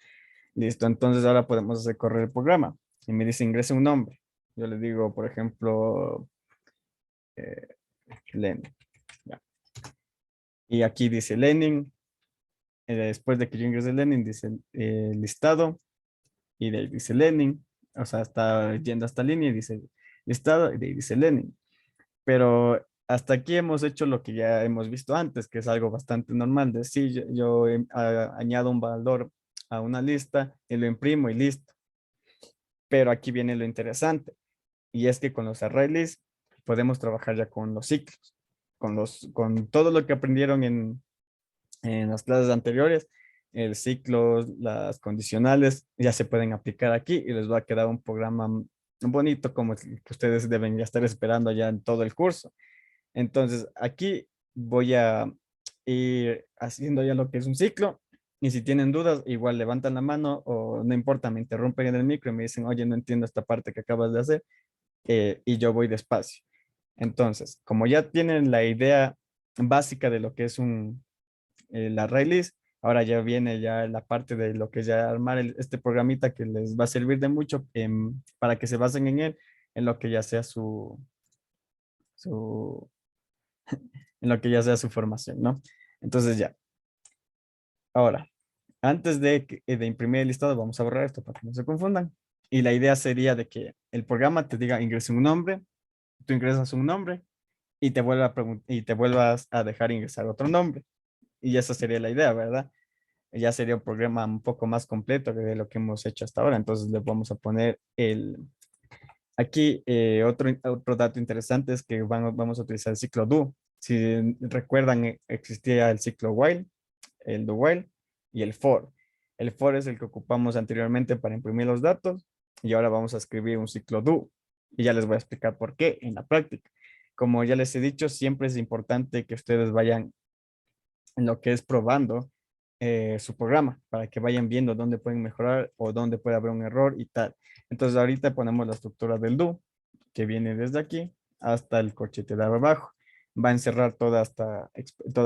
Listo, entonces ahora podemos hacer correr el programa. Y me dice ingrese un nombre. Yo le digo, por ejemplo, Lenin. Ya. Y aquí dice Lenin. Después de que yo ingrese Lenin, dice listado. Y de ahí dice Lenin. O sea, está yendo a esta línea y dice listado. Y de ahí dice Lenin. Pero hasta aquí hemos hecho lo que ya hemos visto antes, que es algo bastante normal. De sí, yo añado un valor a una lista y lo imprimo y listo. Pero aquí viene lo interesante. Y es que con los array lists podemos trabajar ya con los ciclos. Con todo lo que aprendieron en las clases anteriores, el ciclo, las condicionales, ya se pueden aplicar aquí y les va a quedar un programa bonito como el que ustedes deben ya estar esperando ya en todo el curso. Entonces, aquí voy a ir haciendo ya lo que es un ciclo. Y si tienen dudas, igual levantan la mano o no importa, me interrumpen en el micro y me dicen, oye, no entiendo esta parte que acabas de hacer. Y yo voy despacio. Entonces, como ya tienen la idea básica de lo que es la array list, ahora ya viene ya la parte de lo que es ya armar este programita que les va a servir de mucho para que se basen en él, en lo que ya sea en lo que ya sea su formación, ¿no? Entonces ya. Ahora, antes de imprimir el listado, vamos a borrar esto para que no se confundan. Y la idea sería de que el programa te diga ingrese un nombre, tú ingresas un nombre y te vuelvas a dejar ingresar otro nombre. Y esa sería la idea, ¿verdad? Ya sería un programa un poco más completo de lo que hemos hecho hasta ahora. Entonces le vamos a poner aquí otro dato interesante es que vamos a utilizar el ciclo do. Si recuerdan, existía el ciclo while, el do while y el for. El for es el que ocupamos anteriormente para imprimir los datos y ahora vamos a escribir un ciclo do. Y ya les voy a explicar por qué en la práctica. Como ya les he dicho, siempre es importante que ustedes vayan en lo que es probando su programa para que vayan viendo dónde pueden mejorar o dónde puede haber un error y tal. Entonces ahorita ponemos la estructura del do que viene desde aquí hasta el corchete de abajo. Va a encerrar toda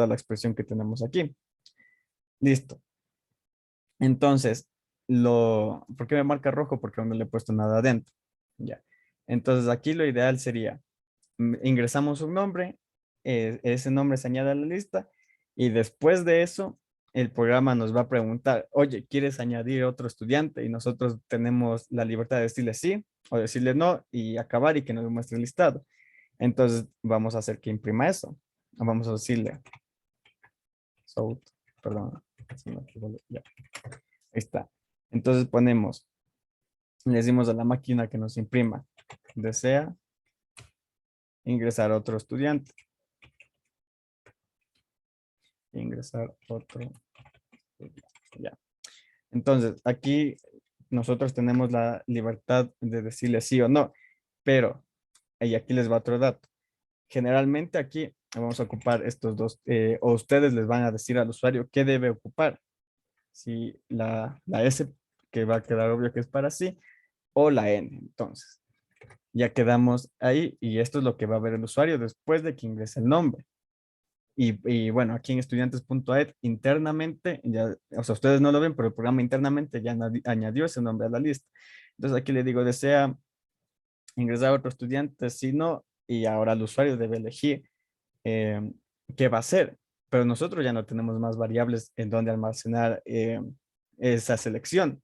la expresión que tenemos aquí. Listo. Entonces, ¿por qué me marca rojo? Porque aún no le he puesto nada adentro. Ya. Entonces aquí lo ideal sería, ingresamos un nombre, ese nombre se añade a la lista y después de eso, el programa nos va a preguntar, oye, ¿quieres añadir otro estudiante? Y nosotros tenemos la libertad de decirle sí o decirle no y acabar y que nos muestre el listado. Entonces vamos a hacer que imprima eso. Vamos a decirle, perdón, ya. Ahí está. Entonces le decimos a la máquina que nos imprima, desea ingresar otro estudiante. Ingresar otro. Ya. Entonces, aquí nosotros tenemos la libertad de decirle sí o no, pero, y aquí les va otro dato. Generalmente aquí vamos a ocupar estos dos, o ustedes les van a decir al usuario qué debe ocupar. Si la S, que va a quedar obvio que es para sí, o la N. Entonces, ya quedamos ahí y esto es lo que va a ver el usuario después de que ingrese el nombre. Y bueno, aquí en estudiantes.ed internamente, ya, o sea, ustedes no lo ven, pero el programa internamente ya añadió ese nombre a la lista. Entonces aquí le digo, desea ingresar a otro estudiante, si no, y ahora el usuario debe elegir qué va a hacer. Pero nosotros ya no tenemos más variables en donde almacenar esa selección.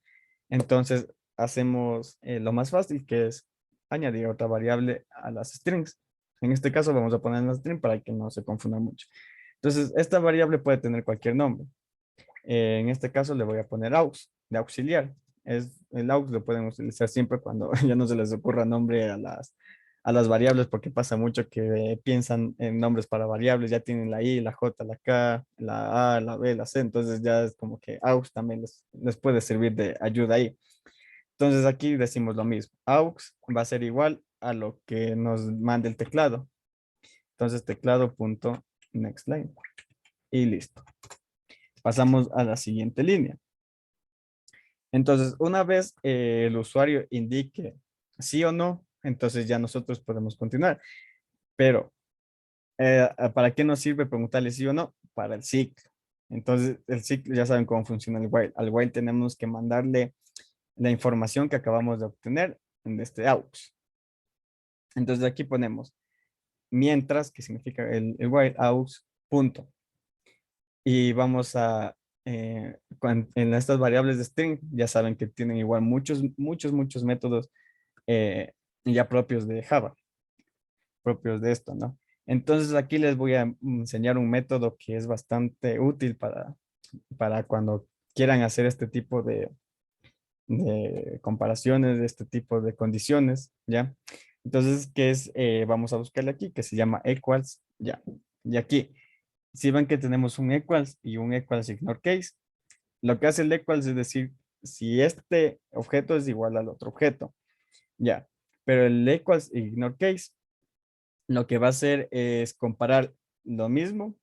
Entonces hacemos lo más fácil, que es añadir otra variable a las strings. En este caso vamos a poner en la string para que no se confunda mucho. Entonces, esta variable puede tener cualquier nombre. En este caso le voy a poner aux, de auxiliar. El aux lo pueden utilizar siempre cuando ya no se les ocurra nombre a las variables, porque pasa mucho que piensan en nombres para variables, ya tienen la I, la J, la K, la A, la B, la C, entonces ya es como que aux también les puede servir de ayuda ahí. Entonces aquí decimos lo mismo. Aux va a ser igual a lo que nos mande el teclado. Entonces teclado.nextLine. Y listo. Pasamos a la siguiente línea. Entonces, una vez el usuario indique sí o no, entonces ya nosotros podemos continuar. Pero, ¿para qué nos sirve preguntarle sí o no? Para el ciclo. Entonces, el ciclo, ya saben cómo funciona el while. Al while tenemos que mandarle la información que acabamos de obtener en este aux. Entonces aquí ponemos mientras, que significa el while aux, punto. Y vamos a, en estas variables de string, ya saben que tienen igual muchos métodos ya propios de Java, propios de esto, ¿no? Entonces aquí les voy a enseñar un método que es bastante útil para cuando quieran hacer este tipo de comparaciones, de este tipo de condiciones, ¿ya? Entonces, ¿qué es? Vamos a buscarle aquí, que se llama equals, ya. Y aquí, si ven que tenemos un equals y un equals ignore case, lo que hace el equals es decir, si este objeto es igual al otro objeto, ya. Pero el equals ignore case, lo que va a hacer es comparar lo mismo,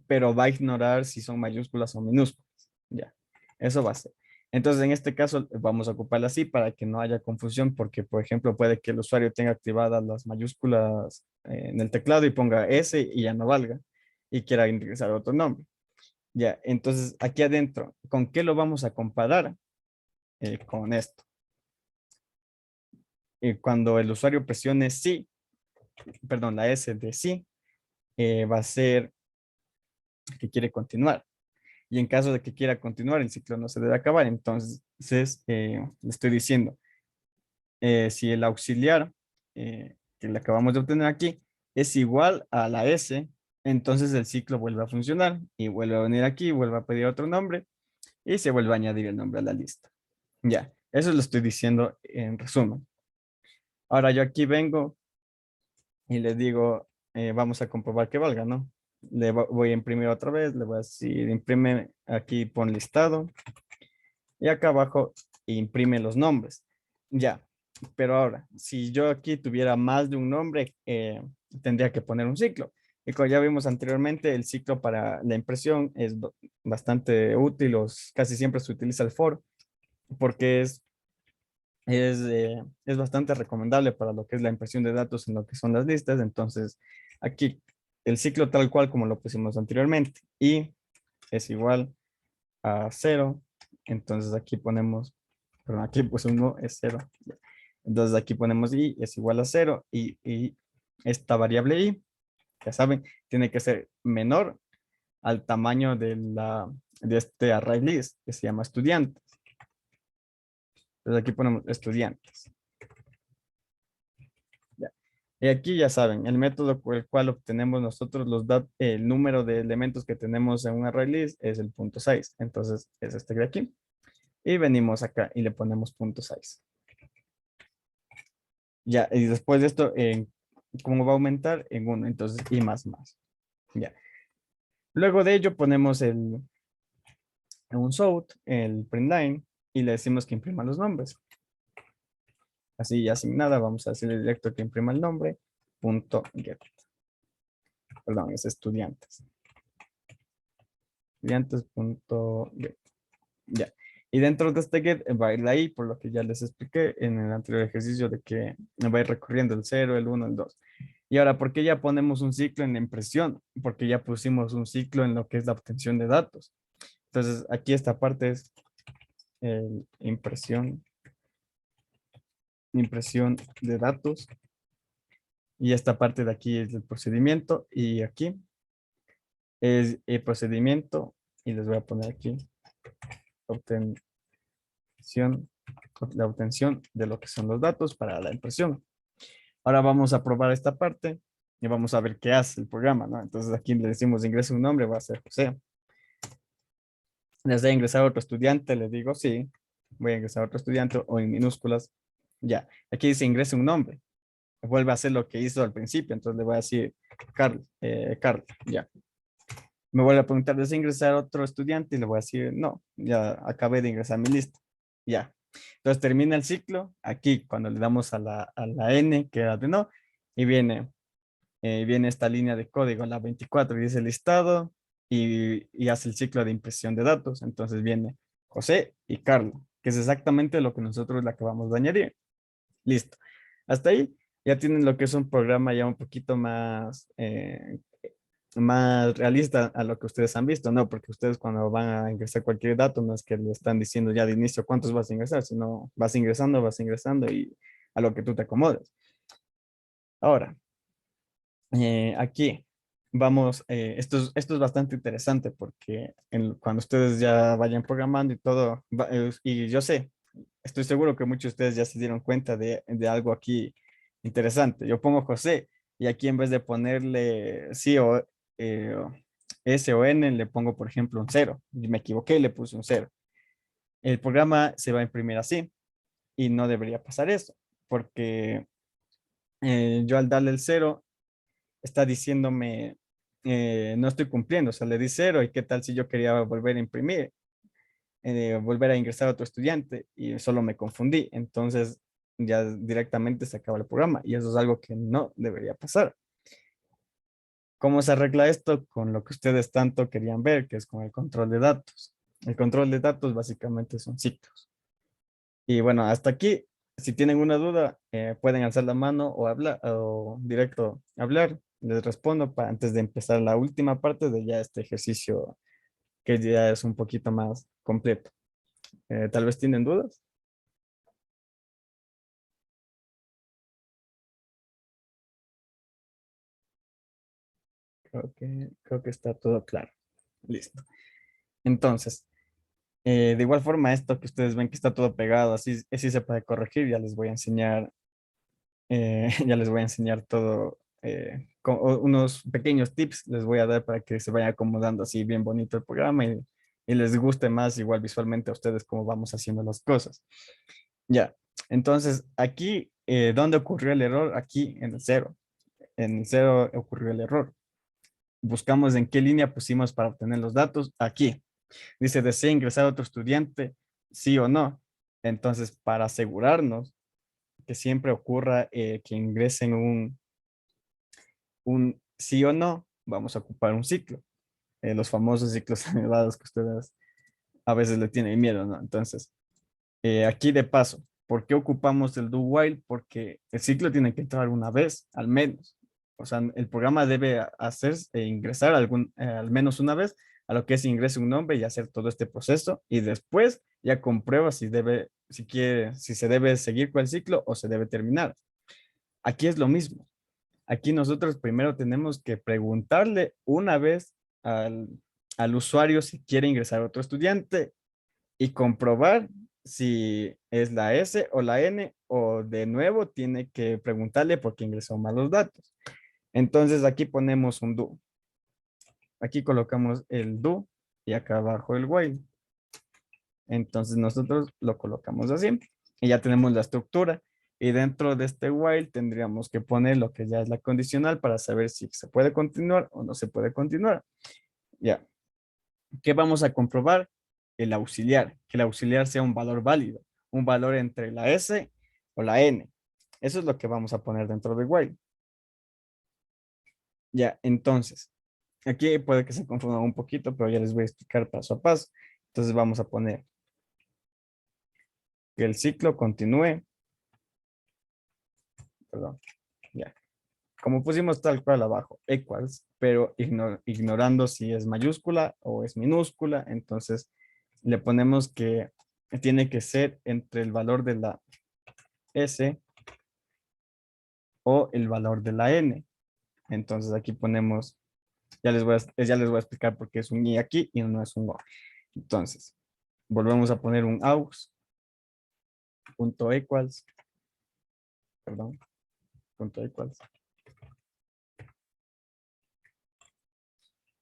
pero va a ignorar si son mayúsculas o minúsculas, ya. Eso va a ser. Entonces, en este caso, vamos a ocuparla así para que no haya confusión, porque, por ejemplo, puede que el usuario tenga activadas las mayúsculas en el teclado y ponga S y ya no valga, y quiera ingresar otro nombre. Ya, entonces, aquí adentro, ¿con qué lo vamos a comparar? Con esto. Cuando el usuario presione sí, perdón, la S de sí, va a ser que quiere continuar. Y en caso de que quiera continuar, el ciclo no se debe acabar. Entonces, le estoy diciendo, si el auxiliar que le acabamos de obtener aquí es igual a la S, entonces el ciclo vuelve a funcionar y vuelve a venir aquí, vuelve a pedir otro nombre y se vuelve a añadir el nombre a la lista. Ya, eso lo estoy diciendo en resumen. Ahora yo aquí vengo y le digo, vamos a comprobar que valga, ¿no? Voy a imprimir otra vez, le voy a decir, imprime aquí, pon listado. Y acá abajo imprime los nombres. Ya, pero ahora, si yo aquí tuviera más de un nombre, tendría que poner un ciclo. Y como ya vimos anteriormente, el ciclo para la impresión es bastante útil, casi siempre se utiliza el for, porque es bastante recomendable para lo que es la impresión de datos en lo que son las listas. Entonces, aquí el ciclo tal cual como lo pusimos anteriormente, y es igual a 0. Entonces aquí ponemos, perdón, aquí pues 1 es 0. Entonces aquí ponemos i es igual a 0 y esta variable i, ya saben, tiene que ser menor al tamaño de este array list que se llama estudiantes. Entonces aquí ponemos estudiantes. Ya. Y aquí ya saben, el método por el cual obtenemos nosotros el número de elementos que tenemos en un array list es el punto 6. Entonces es este de aquí. Y venimos acá y le ponemos punto 6. Ya, y después de esto, ¿cómo va a aumentar? En 1, entonces, y más. Ya. Luego de ello ponemos un sort, el printline, y le decimos que imprima los nombres. Así ya sin nada, vamos a decirle directo que imprima el nombre, punto get. Perdón, es estudiantes. Estudiantes punto get. Ya. Y dentro de este get va a ir la i, por lo que ya les expliqué en el anterior ejercicio de que va a ir recorriendo el 0, el 1, el 2. Y ahora, ¿por qué ya ponemos un ciclo en la impresión? Porque ya pusimos un ciclo en lo que es la obtención de datos. Entonces, aquí esta parte es impresión de datos. Y esta parte de aquí es el procedimiento. Y aquí es el procedimiento. Y les voy a poner aquí la obtención de lo que son los datos para la impresión. Ahora vamos a probar esta parte y vamos a ver qué hace el programa, ¿no? Entonces aquí le decimos ingresa un nombre, va a ser José. ¿Desea ingresar a otro estudiante? Le digo sí. Voy a ingresar a otro estudiante o en minúsculas. Ya. Aquí dice ingrese un nombre. Vuelve a hacer lo que hizo al principio. Entonces le voy a decir Carl. Ya. Me vuelve a preguntar, ¿desea ingresar a otro estudiante? Y le voy a decir no. Ya acabé de ingresar a mi lista. Ya. Entonces termina el ciclo aquí cuando le damos a la N, que era de no, y viene esta línea de código, la 24, y dice listado, y hace el ciclo de impresión de datos. Entonces viene José y Carlos, que es exactamente lo que nosotros le acabamos de añadir. Listo. Hasta ahí ya tienen lo que es un programa ya un poquito más realista a lo que ustedes han visto, ¿no? Porque ustedes cuando van a ingresar cualquier dato, no es que le están diciendo ya de inicio cuántos vas a ingresar, sino vas ingresando y a lo que tú te acomodes. Ahora, aquí vamos, esto es bastante interesante porque cuando ustedes ya vayan programando y todo, y yo sé, estoy seguro que muchos de ustedes ya se dieron cuenta de algo aquí interesante. Yo pongo José y aquí en vez de ponerle sí o S o N, le pongo, por ejemplo, un 0. Y me equivoqué y le puse un 0. El programa se va a imprimir así y no debería pasar eso porque yo al darle el 0 está diciéndome no estoy cumpliendo, o sea, le di 0 y qué tal si yo quería volver a imprimir, volver a ingresar a otro estudiante y solo me confundí, entonces ya directamente se acaba el programa y eso es algo que no debería pasar. ¿Cómo se arregla esto? Con lo que ustedes tanto querían ver, que es con el control de datos. El control de datos básicamente son ciclos. Y bueno, hasta aquí, si tienen una duda, pueden alzar la mano o hablar o directo hablar. Les respondo antes de empezar la última parte de ya este ejercicio que ya es un poquito más completo. Tal vez tienen dudas. Creo que está todo claro. Listo. Entonces, de igual forma, esto que ustedes ven que está todo pegado, así se puede corregir. Ya les voy a enseñar, ya les voy a enseñar todo unos pequeños tips les voy a dar para que se vaya acomodando así bien bonito el programa y les guste más igual visualmente a ustedes cómo vamos haciendo las cosas. Ya, entonces aquí, ¿dónde ocurrió el error? Aquí en el 0. En el 0 ocurrió el error. Buscamos en qué línea pusimos para obtener los datos. Aquí. Dice, ¿desea ingresar a otro estudiante? ¿Sí o no? Entonces, para asegurarnos que siempre ocurra que ingresen un sí o no, vamos a ocupar un ciclo. Los famosos ciclos elevados que ustedes a veces le tienen miedo, ¿no? Entonces, aquí de paso, ¿por qué ocupamos el do while? Porque el ciclo tiene que entrar una vez, al menos. O sea, el programa debe hacer ingresar al menos una vez a lo que es ingrese un nombre y hacer todo este proceso y después ya comprueba si si se debe seguir con el ciclo o se debe terminar. Aquí es lo mismo. Aquí nosotros primero tenemos que preguntarle una vez al usuario si quiere ingresar a otro estudiante y comprobar si es la S o la N o de nuevo tiene que preguntarle por qué ingresó mal los datos. Entonces aquí ponemos un do. Aquí colocamos el do y acá abajo el while. Entonces nosotros lo colocamos así y ya tenemos la estructura. Y dentro de este while tendríamos que poner lo que ya es la condicional para saber si se puede continuar o no se puede continuar. Ya. ¿Qué vamos a comprobar? El auxiliar, que el auxiliar sea un valor válido, un valor entre la S o la N. Eso es lo que vamos a poner dentro de while. Ya, entonces, aquí puede que se confunda un poquito, pero ya les voy a explicar paso a paso. Entonces vamos a poner que el ciclo continúe. Perdón, ya. Como pusimos tal cual abajo, equals, pero ignorando si es mayúscula o es minúscula, entonces le ponemos que tiene que ser entre el valor de la S o el valor de la N. Entonces aquí ponemos, ya les voy a explicar por qué es un I aquí y no es un O. Entonces, volvemos a poner un aux, punto equals, perdón, punto equals,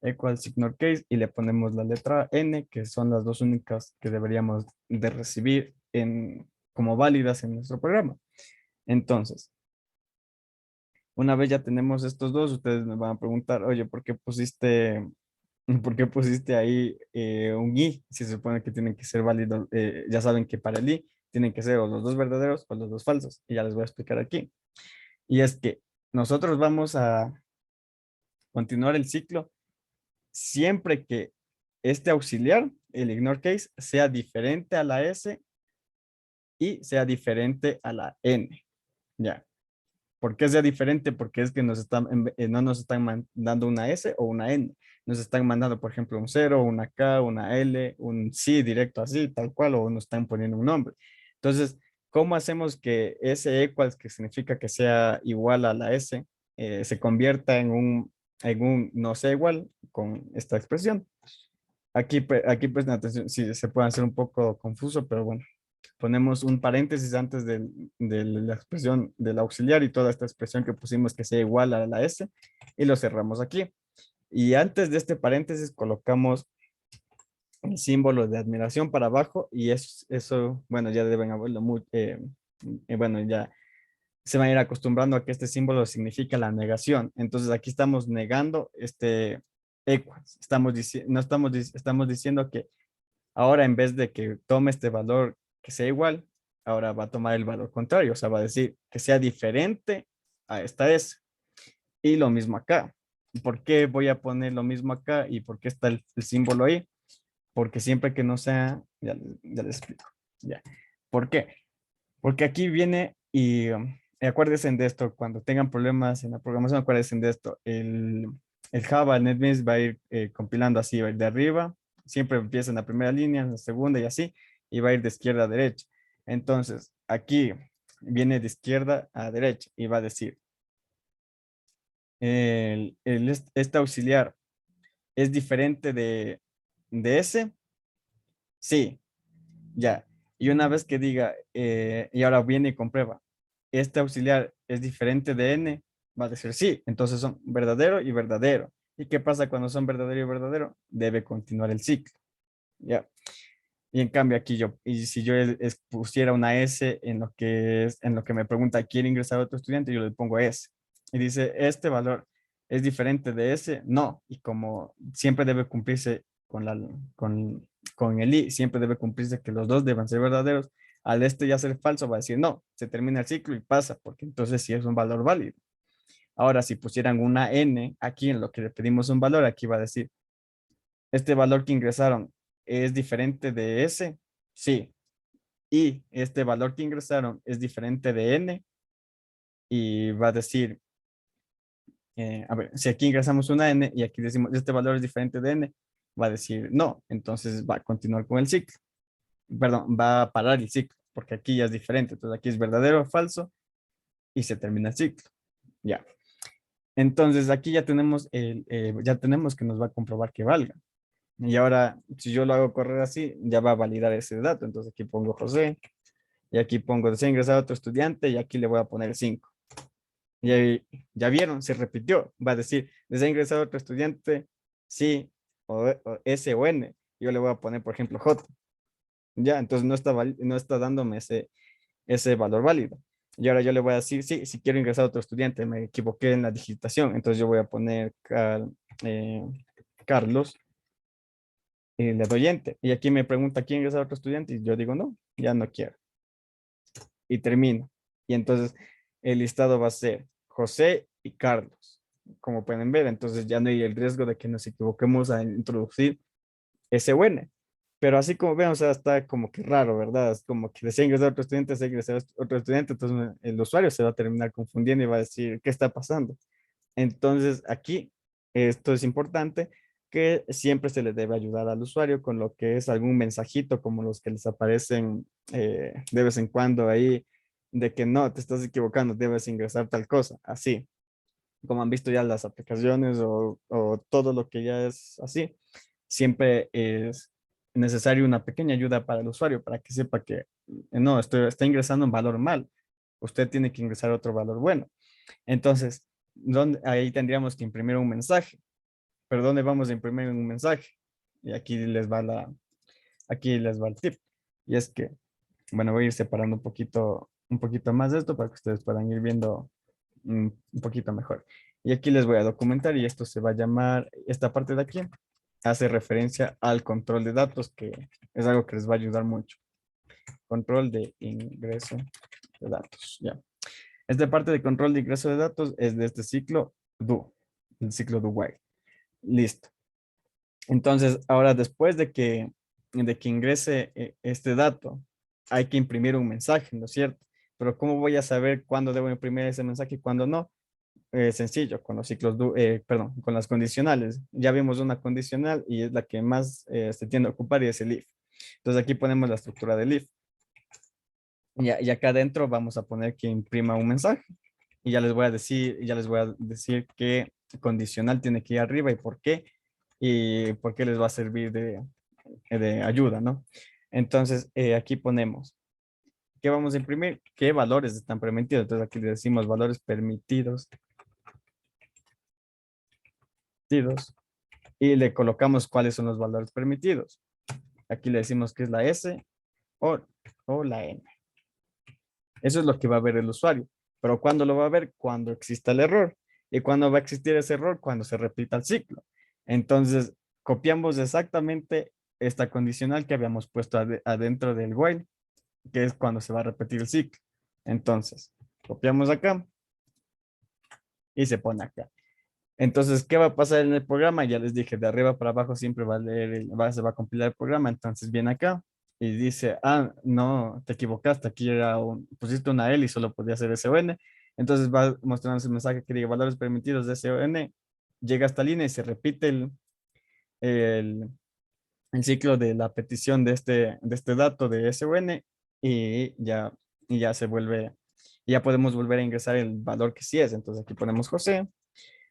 equals ignore case y le ponemos la letra N, que son las dos únicas que deberíamos de recibir como válidas en nuestro programa. Entonces, una vez ya tenemos estos dos, ustedes me van a preguntar, oye, ¿por qué pusiste ahí un I? Si se supone que tienen que ser válidos, ya saben que para el I tienen que ser o los dos verdaderos o los dos falsos. Y ya les voy a explicar aquí. Y es que nosotros vamos a continuar el ciclo siempre que este auxiliar, el ignore case, sea diferente a la S y sea diferente a la N. Ya. ¿Por qué sea diferente? Porque es que no nos están mandando una S o una N. Nos están mandando, por ejemplo, un 0, una K, una L, un sí directo así, tal cual, o nos están poniendo un nombre. Entonces, ¿cómo hacemos que ese equals, que significa que sea igual a la S, se convierta en un no sea igual con esta expresión? Aquí presten atención, sí, se puede hacer un poco confuso, pero bueno. Ponemos un paréntesis antes de la expresión del auxiliar y toda esta expresión que pusimos que sea igual a la S y lo cerramos aquí. Y antes de este paréntesis colocamos el símbolo de admiración para abajo y eso bueno, ya deben haberlo bueno, ya se van a ir acostumbrando a que este símbolo significa la negación. Entonces aquí estamos negando este equals. Estamos diciendo que ahora en vez de que tome este valor que sea igual, ahora va a tomar el valor contrario, o sea, va a decir que sea diferente a esta S. Y lo mismo acá. ¿Por qué voy a poner lo mismo acá y por qué está el símbolo ahí? Porque siempre que no sea, ya les explico. Ya. ¿Por qué? Porque aquí viene y acuérdense de esto, cuando tengan problemas en la programación, acuérdense de esto. El Java, el NetBeans va a ir compilando así, va a ir de arriba, siempre empieza en la primera línea, en la segunda y así, y va a ir de izquierda a derecha. Entonces, aquí viene de izquierda a derecha y va a decir, este auxiliar es diferente de ese, sí, ya. Y una vez que diga, y ahora viene y comprueba, este auxiliar es diferente de n, Va a decir sí, entonces son verdadero y verdadero. ¿Y qué pasa cuando son verdadero y verdadero? Debe continuar el ciclo. ¿Ya? Y en cambio aquí y si yo pusiera una S en lo que es, en lo que me pregunta, ¿quiere ingresar otro estudiante? Yo le pongo S. Y dice, ¿este valor es diferente de ese? No. Y como siempre debe cumplirse con el I, siempre debe cumplirse que los dos deban ser verdaderos. Al este ya ser falso, va a decir no, se termina el ciclo y pasa, porque entonces sí es un valor válido. Ahora, si pusieran una N aquí en lo que le pedimos un valor, aquí va a decir, ¿este valor que ingresaron es diferente de ese? Sí. Y este valor que ingresaron es diferente de N. Y va a decir, a ver, si aquí ingresamos una N y aquí decimos, este valor es diferente de N, va a decir no. Entonces va a continuar con el ciclo. Perdón, va a parar el ciclo, porque aquí ya es diferente. Entonces aquí es verdadero o falso y se termina el ciclo. Ya. Entonces aquí ya tenemos que nos va a comprobar que valga. Y ahora, si yo lo hago correr así, ya va a validar ese dato. Entonces aquí pongo José, y aquí pongo desea ingresar a otro estudiante, y aquí le voy a poner 5. Y ahí, ya vieron, se repitió. Va a decir, desea ingresar a otro estudiante, sí, o S o N. Yo le voy a poner, por ejemplo, J. Ya, entonces no está dándome ese valor válido. Y ahora yo le voy a decir, sí, si quiero ingresar a otro estudiante, me equivoqué en la digitación. Entonces yo voy a poner Carlos. Y le doy enter. Y aquí me pregunta quién es otro estudiante y yo digo no, ya no quiero. Y termino. Y entonces el listado va a ser José y Carlos. Como pueden ver, entonces ya no hay el riesgo de que nos equivoquemos a introducir SUN. Pero así como ven, o sea, está como que raro, ¿verdad? Es como que desea ingresar a otro estudiante, desea ingresar a otro estudiante, entonces el usuario se va a terminar confundiendo y va a decir, ¿qué está pasando? Entonces aquí, esto es importante, que siempre se le debe ayudar al usuario con lo que es algún mensajito como los que les aparecen de vez en cuando ahí, de que no, te estás equivocando, debes ingresar tal cosa, así. Como han visto ya las aplicaciones o todo lo que ya es así, siempre es necesario una pequeña ayuda para el usuario, para que sepa que no, está ingresando un valor mal. Usted tiene que ingresar otro valor bueno. Entonces, ahí tendríamos que imprimir un mensaje. ¿Pero dónde vamos a imprimir un mensaje? Y aquí les va el tip. Y es que, bueno, voy a ir separando un poquito más de esto para que ustedes puedan ir viendo un poquito mejor. Y aquí les voy a documentar y esto se va a llamar, esta parte de aquí, hace referencia al control de datos, que es algo que les va a ayudar mucho. Control de ingreso de datos, ya. Esta parte de control de ingreso de datos es de este ciclo do, el ciclo do while. Listo. Entonces, ahora después de que ingrese este dato, hay que imprimir un mensaje, ¿no es cierto? Pero ¿cómo voy a saber cuándo debo imprimir ese mensaje y cuándo no? Sencillo, con los ciclos perdón, con las condicionales. Ya vimos una condicional y es la que más se tiende a ocupar y es el if. Entonces aquí ponemos la estructura del if. Y acá adentro vamos a poner que imprima un mensaje. Y ya les voy a decir qué condicional tiene que ir arriba y por qué les va a servir de ayuda, ¿no? Entonces, aquí ponemos, ¿qué vamos a imprimir? ¿Qué valores están permitidos? Entonces aquí le decimos valores permitidos. Y le colocamos cuáles son los valores permitidos. Aquí le decimos que es la S o la N. Eso es lo que va a ver el usuario. Pero ¿cuándo lo va a ver? Cuando exista el error. ¿Y cuándo va a existir ese error? Cuando se repita el ciclo. Entonces, copiamos exactamente esta condicional que habíamos puesto adentro del while, que es cuando se va a repetir el ciclo. Entonces, copiamos acá y se pone acá. Entonces, ¿qué va a pasar en el programa? Ya les dije, de arriba para abajo siempre va a leer, se va a compilar el programa. Entonces, viene acá y dice, no, te equivocaste, aquí pusiste una L y solo podía ser SON. Entonces va mostrando ese mensaje que diga valores permitidos de SON, llega a esta línea y se repite el ciclo de la petición de este dato de SON y ya se vuelve, ya podemos volver a ingresar el valor que sí es. Entonces aquí ponemos José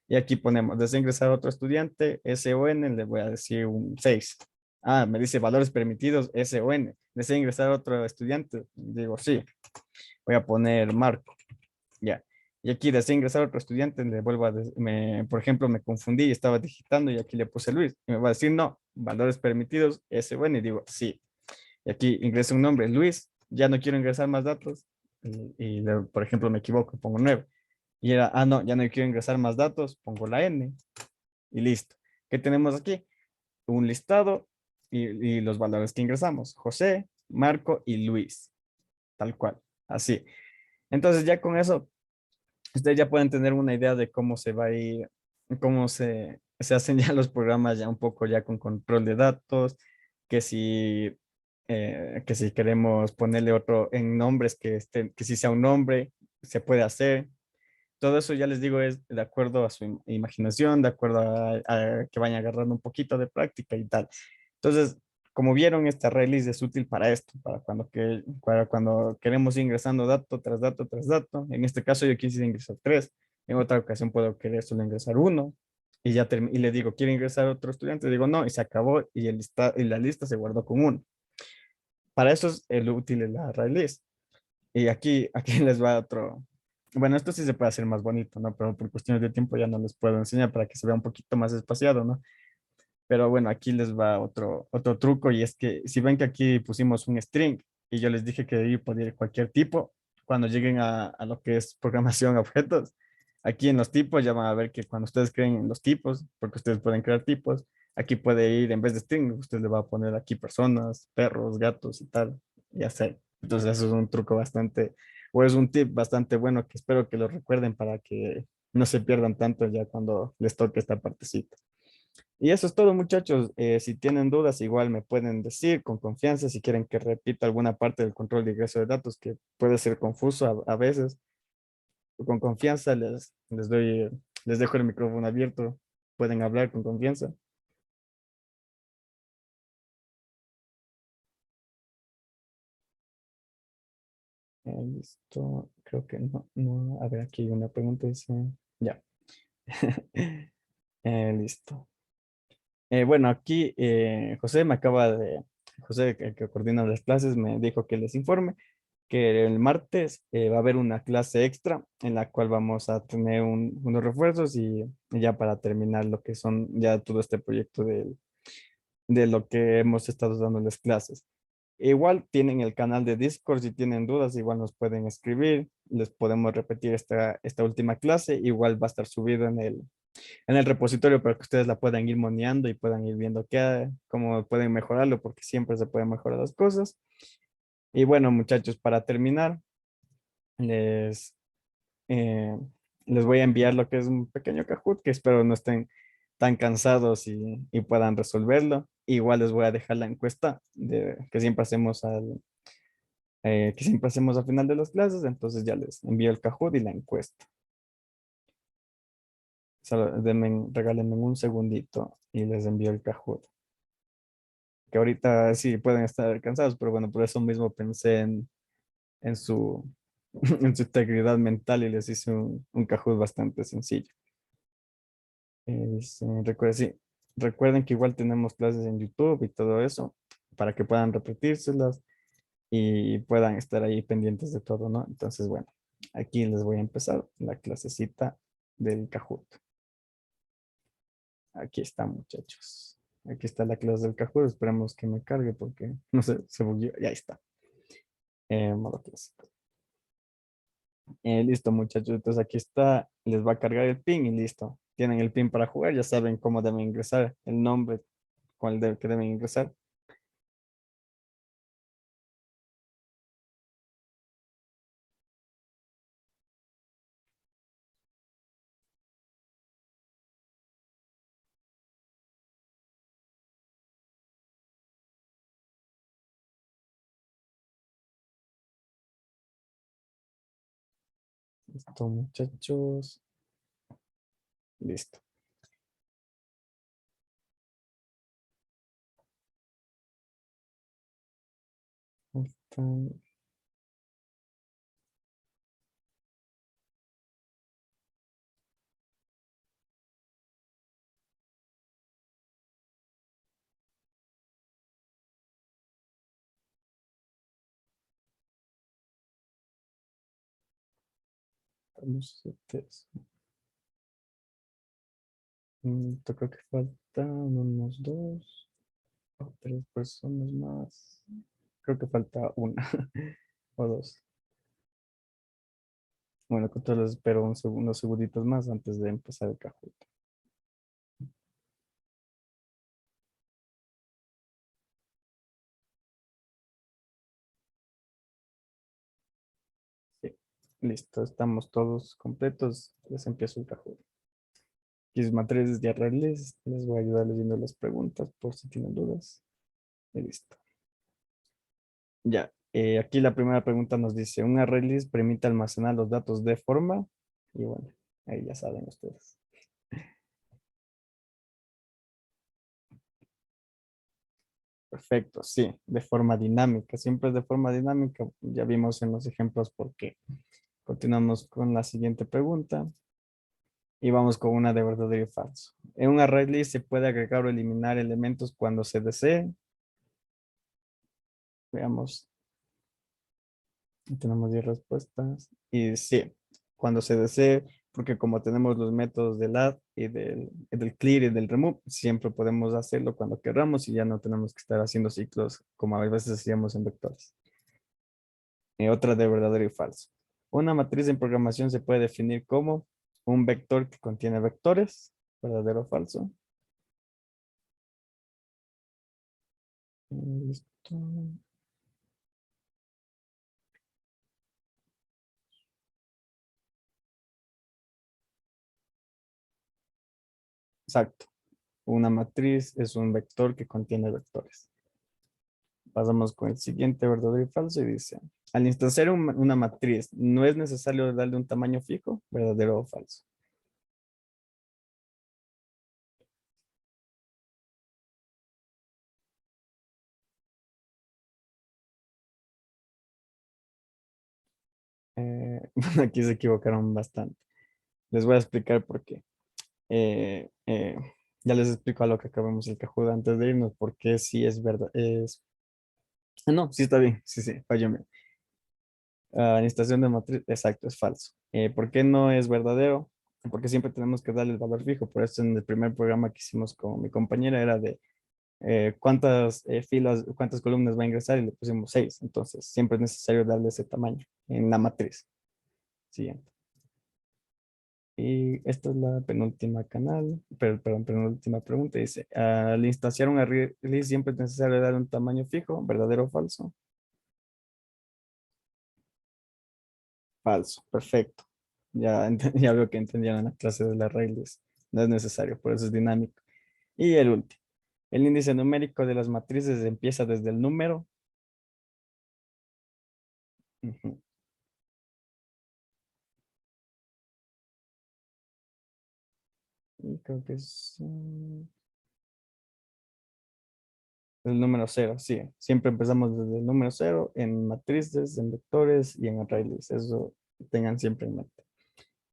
y aquí ponemos, desea ingresar a otro estudiante, SON, le voy a decir un 6. Me dice valores permitidos, SON. ¿Desea ingresar a otro estudiante? Digo, sí. Voy a poner Marco. Ya. Y aquí desea ingresar a otro estudiante, le vuelvo a, por ejemplo, me confundí y estaba digitando y aquí le puse Luis. Y me va a decir, no, valores permitidos, ese bueno, y digo, sí. Y aquí ingresa un nombre, Luis, ya no quiero ingresar más datos. Por ejemplo, me equivoco, pongo 9. Y era, ah, no, ya no quiero ingresar más datos, pongo la N y listo. ¿Qué tenemos aquí? Un listado y los valores que ingresamos, José, Marco y Luis, tal cual, así. Entonces ya con eso ustedes ya pueden tener una idea de cómo se va a ir, cómo se hacen ya los programas ya un poco ya con control de datos, que si, que si queremos ponerle otro en nombres que si sea un nombre, se puede hacer. Todo eso ya les digo es de acuerdo a su imaginación, de acuerdo a que vayan agarrando un poquito de práctica y tal. Entonces, como vieron, esta release es útil para esto, para cuando queremos ir ingresando dato tras dato tras dato. En este caso yo quise ingresar 3, en otra ocasión puedo querer solo ingresar uno y y le digo, ¿quiere ingresar otro estudiante? Digo, no, y se acabó y la lista se guardó con uno. Para eso es el útil de la release. Y aquí les va otro. Bueno, esto sí se puede hacer más bonito, ¿no? Pero por cuestiones de tiempo ya no les puedo enseñar para que se vea un poquito más espaciado, ¿no? Pero bueno, aquí les va otro truco y es que si ven que aquí pusimos un string y yo les dije que ahí podía ir cualquier tipo, cuando lleguen a lo que es programación a objetos, aquí en los tipos ya van a ver que cuando ustedes creen en los tipos, porque ustedes pueden crear tipos, aquí puede ir en vez de string, usted le va a poner aquí personas, perros, gatos y tal, y así. Entonces eso es un truco bastante, o es un tip bastante bueno que espero que lo recuerden para que no se pierdan tanto ya cuando les toque esta partecita. Y eso es todo, muchachos. Si tienen dudas, igual me pueden decir con confianza si quieren que repita alguna parte del control de ingreso de datos que puede ser confuso a veces. Con confianza les dejo el micrófono abierto. Pueden hablar con confianza. Listo. Creo que no. A ver, aquí hay una pregunta. Dice, ya. Listo. Bueno, aquí José, que coordina las clases, me dijo que les informe que el martes va a haber una clase extra en la cual vamos a tener unos refuerzos y ya para terminar lo que son ya todo este proyecto de lo que hemos estado dándoles clases. Igual tienen el canal de Discord, si tienen dudas, igual nos pueden escribir, les podemos repetir esta última clase, igual va a estar subido en el repositorio para que ustedes la puedan ir moneando y puedan ir viendo cómo pueden mejorarlo, porque siempre se pueden mejorar las cosas. Y bueno, muchachos, para terminar, les, eh, les voy a enviar lo que es un pequeño Kahoot, que espero no estén tan cansados y puedan resolverlo. Igual les voy a dejar la encuesta que siempre hacemos que siempre hacemos al final de las clases, entonces ya les envío el Kahoot y la encuesta. Solo regálenme un segundito y les envío el Kahoot. Que ahorita sí pueden estar cansados, pero bueno, por eso mismo pensé en su, en su integridad mental y les hice un Kahoot bastante sencillo. Sí, recuerden que igual tenemos clases en YouTube y todo eso para que puedan repetírselas y puedan estar ahí pendientes de todo, ¿no? Entonces, bueno, aquí les voy a empezar la clasecita del Kahoot. Aquí está, muchachos. Aquí está la clase del Kahoot. Esperemos que me cargue porque no sé, se bugueó. Y ahí está. Modo clásico. Listo, muchachos. Entonces aquí está. Les va a cargar el pin y listo. Tienen el pin para jugar. Ya saben cómo deben ingresar. El nombre con el que deben ingresar. Listo, muchachos. Listo. Listo. Vamos a hacer yo creo que faltan unos 2 o 3 personas más. Creo que falta una o 2. Bueno, con todos les espero unos segunditos más antes de empezar el Kahoot. Sí, listo, estamos todos completos. Les empiezo el Kahoot. Aquí es matrices de arregles. Les voy a ayudar leyendo las preguntas por si tienen dudas. Y listo. Ya, aquí la primera pregunta nos dice, un array list permite almacenar los datos de forma, y bueno, ahí ya saben ustedes. Perfecto, sí, de forma dinámica, siempre es de forma dinámica, ya vimos en los ejemplos por qué. Continuamos con la siguiente pregunta y vamos con una de verdadero y falso. En un array list se puede agregar o eliminar elementos cuando se desee. Veamos. Tenemos 10 respuestas. Y sí, cuando se desee, porque como tenemos los métodos del add y del clear y del remove, siempre podemos hacerlo cuando queramos y ya no tenemos que estar haciendo ciclos como a veces hacíamos en vectores. Y otra de verdadero y falso. Una matriz en programación se puede definir como un vector que contiene vectores, verdadero o falso. Listo. Exacto. Una matriz es un vector que contiene vectores. Pasamos con el siguiente, verdadero y falso, y dice, al instanciar una matriz, ¿no es necesario darle un tamaño fijo? ¿Verdadero o falso? Bueno, aquí se equivocaron bastante. Les voy a explicar por qué. Eh, eh, ya les explico a lo que acabamos el Kahoot antes de irnos, porque sí es verdad. No, sí está bien. Sí, sí, fallóme. Instalación de matriz, exacto, es falso. ¿Por qué no es verdadero? Porque siempre tenemos que darle el valor fijo. Por eso en el primer programa que hicimos con mi compañera era de cuántas filas, cuántas columnas va a ingresar y le pusimos 6. Entonces siempre es necesario darle ese tamaño en la matriz. Siguiente. Y esta es la penúltima perdón, penúltima pregunta. Dice, al instanciar un array siempre es necesario dar un tamaño fijo, ¿verdadero o falso? Falso, perfecto. Ya, ya veo que entendieron la clase de las raíces. No es necesario, por eso es dinámico. Y el último. El índice numérico de las matrices empieza desde el número. Ujú. Y creo que es el número 0, sí. Siempre empezamos desde el número 0 en matrices, en vectores y en arrays. Eso tengan siempre en mente.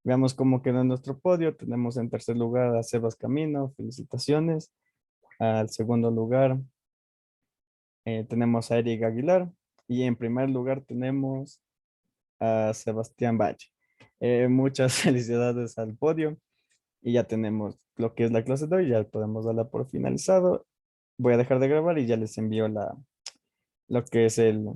Veamos cómo quedó nuestro podio. Tenemos en tercer lugar a Sebas Camino. Felicitaciones. Al segundo lugar tenemos a Eric Aguilar. Y en primer lugar tenemos a Sebastián Valle. Muchas felicidades al podio. Y ya tenemos lo que es la clase de hoy. Ya podemos darla por finalizado. Voy a dejar de grabar y ya les envío lo que es el